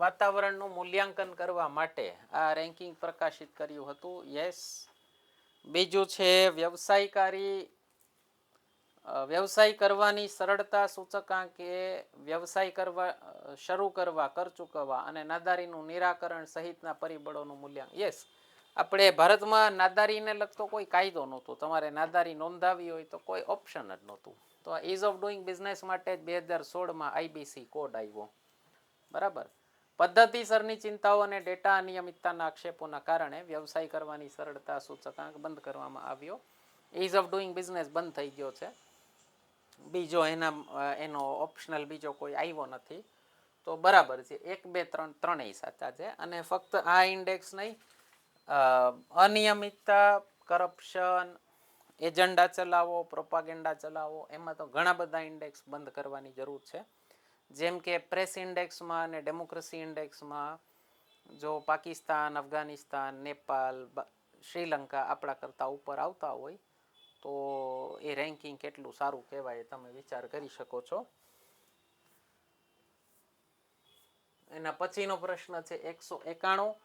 વાતાવરણનું મૂલ્યાંકન કરવા માટે આ રેન્કિંગ પ્રકાશિત કર્યું હતું. યસ. બીજું છે વ્યવસાય કરવાની સરળતા સૂચકાંકે વ્યવસાય શરૂ કરવા, કર ચૂકવવા અને નાદારીનું નિરાકરણ સહિતના પરિબળોનું મૂલ્યાંકન. યસ, આપણે ભારતમાં નાદારીને લગતો કોઈ કાયદો નહોતો. તમારે નાદારી નોંધાવી હોય તો કોઈ ઓપ્શન જ નહોતું. તો ઇઝ ઓફ ડુઈંગ બિઝનેસ માટે 2016માં આઈબીસી કોડ આવ્યો. બરાબર. પદ્ધતિસરની ચિંતાઓ અને ડેટા અનિયમિતતાના આક્ષેપોના કારણે વ્યવસાય કરવાની સરળતા સૂચકાંક બંધ કરવામાં આવ્યો. ઇઝ ઓફ ડુઈંગ બિઝનેસ બંધ થઈ ગયો છે. બીજો એનો ઓપ્શનલ બીજો કોઈ આવ્યો નથી. તો બરાબર છે. 1, 2, 3 ત્રણેય સાચા છે. અને ફક્ત આ ઇન્ડેક્સ નહીં, અનિયમિતતા, કરપ્શન, એજન્ડા ચલાવો, પ્રોપાગેન્ડા ચલાવો, એમાં તો ઘણા બધા ઇન્ડેક્સ બંધ કરવાની જરૂર છે. જેમ કે પ્રેસ ઇન્ડેક્સમાં અને ડેમોક્રેસી ઇન્ડેક્સમાં જો પાકિસ્તાન, અફઘાનિસ્તાન, નેપાલ, શ્રીલંકા આપણા કરતાં ઉપર આવતા હોય તો એ રેન્કિંગ કેટલું સારું કહેવાય તમે વિચાર કરી શકો છો. એના પછીનો પ્રશ્ન છે 191.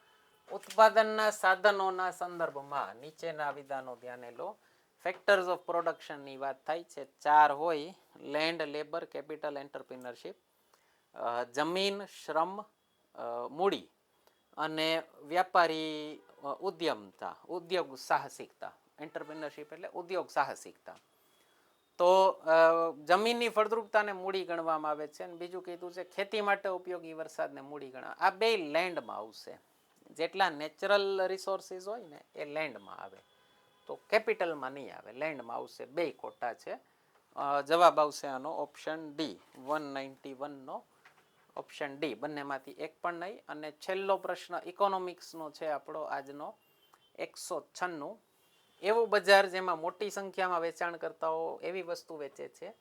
ઉત્પાદનના સાધનોના સંદર્ભમાં નીચેના વિધાનો ધ્યાને લો. ફેક્ટર્સ ઓફ પ્રોડક્શનની વાત થાય છે. 4 હોય: લેન્ડ, લેબર, કેપિટલ, એન્ટરપ્રિનરશિપ. જમીન, શ્રમ, મૂડી અને વ્યાપારી ઉદ્યમતા, ઉદ્યોગ સાહસિકતા. એન્ટરપ્રિનરશિપ એટલે ઉદ્યોગ સાહસિકતા. તો જમીનની ફળદ્રુપતાને મૂડી ગણવામાં આવે છે. અને બીજું કીધું છે ખેતી માટે ઉપયોગી વરસાદને મૂડી ગણવા. આ બે લેન્ડમાં આવશે. જેટલા નેચરલ રિસોર્સિસ હોય ને એ લેન્ડમાં આવે, તો કેપિટલમાં નહીં આવે, લેન્ડમાં આવશે. બે ખોટા છે. જવાબ આવશે આનો ઓપ્શન ડી, 191નો ઓપ્શન ડી. બંનેમાંથી એક પણ નહીં. અને છેલ્લો પ્રશ્ન ઇકોનોમિક્સનો છે આપણો આજનો 196. એવું બજાર જેમાં મોટી સંખ્યામાં વેચાણકર્તાઓ એવી વસ્તુ વેચે છે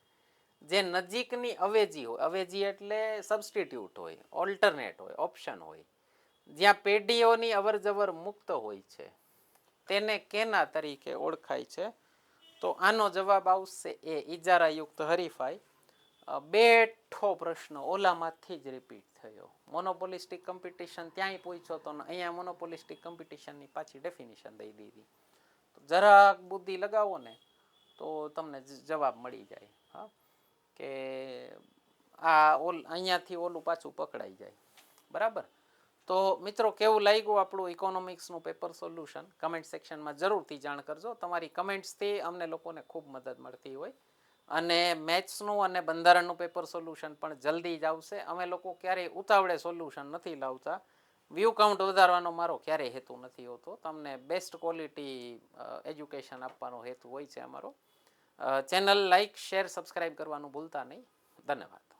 જે નજીકની અવેજી હોય. અવેજી એટલે સબસ્ટિટ્યુટ હોય, ઓલ્ટરનેટ હોય, ઓપ્શન હોય, જ્યાં પેઢીઓની અવરજવર મુક્ત હોય છે, તેને કેના તરીકે ઓળખાય છે? તો આનો જવાબ આવશે એ, ઇજારાયુક્ત હરીફાઈ. બેઠો પ્રશ્ન ઓલામાંથી જ રિપીટ થયો. મોનોપોલિસ્ટિક કોમ્પિટિશન ત્યાંય પૂછ્યો તો અહીંયા મોનોપોલિસ્ટિક કોમ્પિટિશનની પાછી ડેફિનેશન દઈ દીધી. જરાક બુદ્ધિ લગાવો ને તો તમને જવાબ મળી જાય. હા, કે અહીંયાથી ઓલું પાછું પકડાઈ જાય. બરાબર. તો મિત્રો, કેવું લાગ્યું આપણું ઇકોનોમિક્સનું પેપર સોલ્યુશન? કમેન્ટ સેક્શનમાં જરૂરથી જાણ કરજો. તમારી કમેન્ટ્સથી અમને લોકોને ખૂબ મદદ મળતી હોય. અને મેથ્સનું અને બંધારણનું પેપર સોલ્યુશન પણ જલ્દી જ આવશે. અમે લોકો ક્યારેય ઉતાવળે સોલ્યુશન નથી લાવતા. વ્યૂ કાઉન્ટ વધારવાનો મારો ક્યારેય હેતુ નથી હોતો. તમને બેસ્ટ ક્વોલિટી એજ્યુકેશન આપવાનો હેતુ હોય છે અમારો. ચેનલ લાઈક, શેર, સબસ્ક્રાઈબ કરવાનું ભૂલતા નહીં. ધન્યવાદ.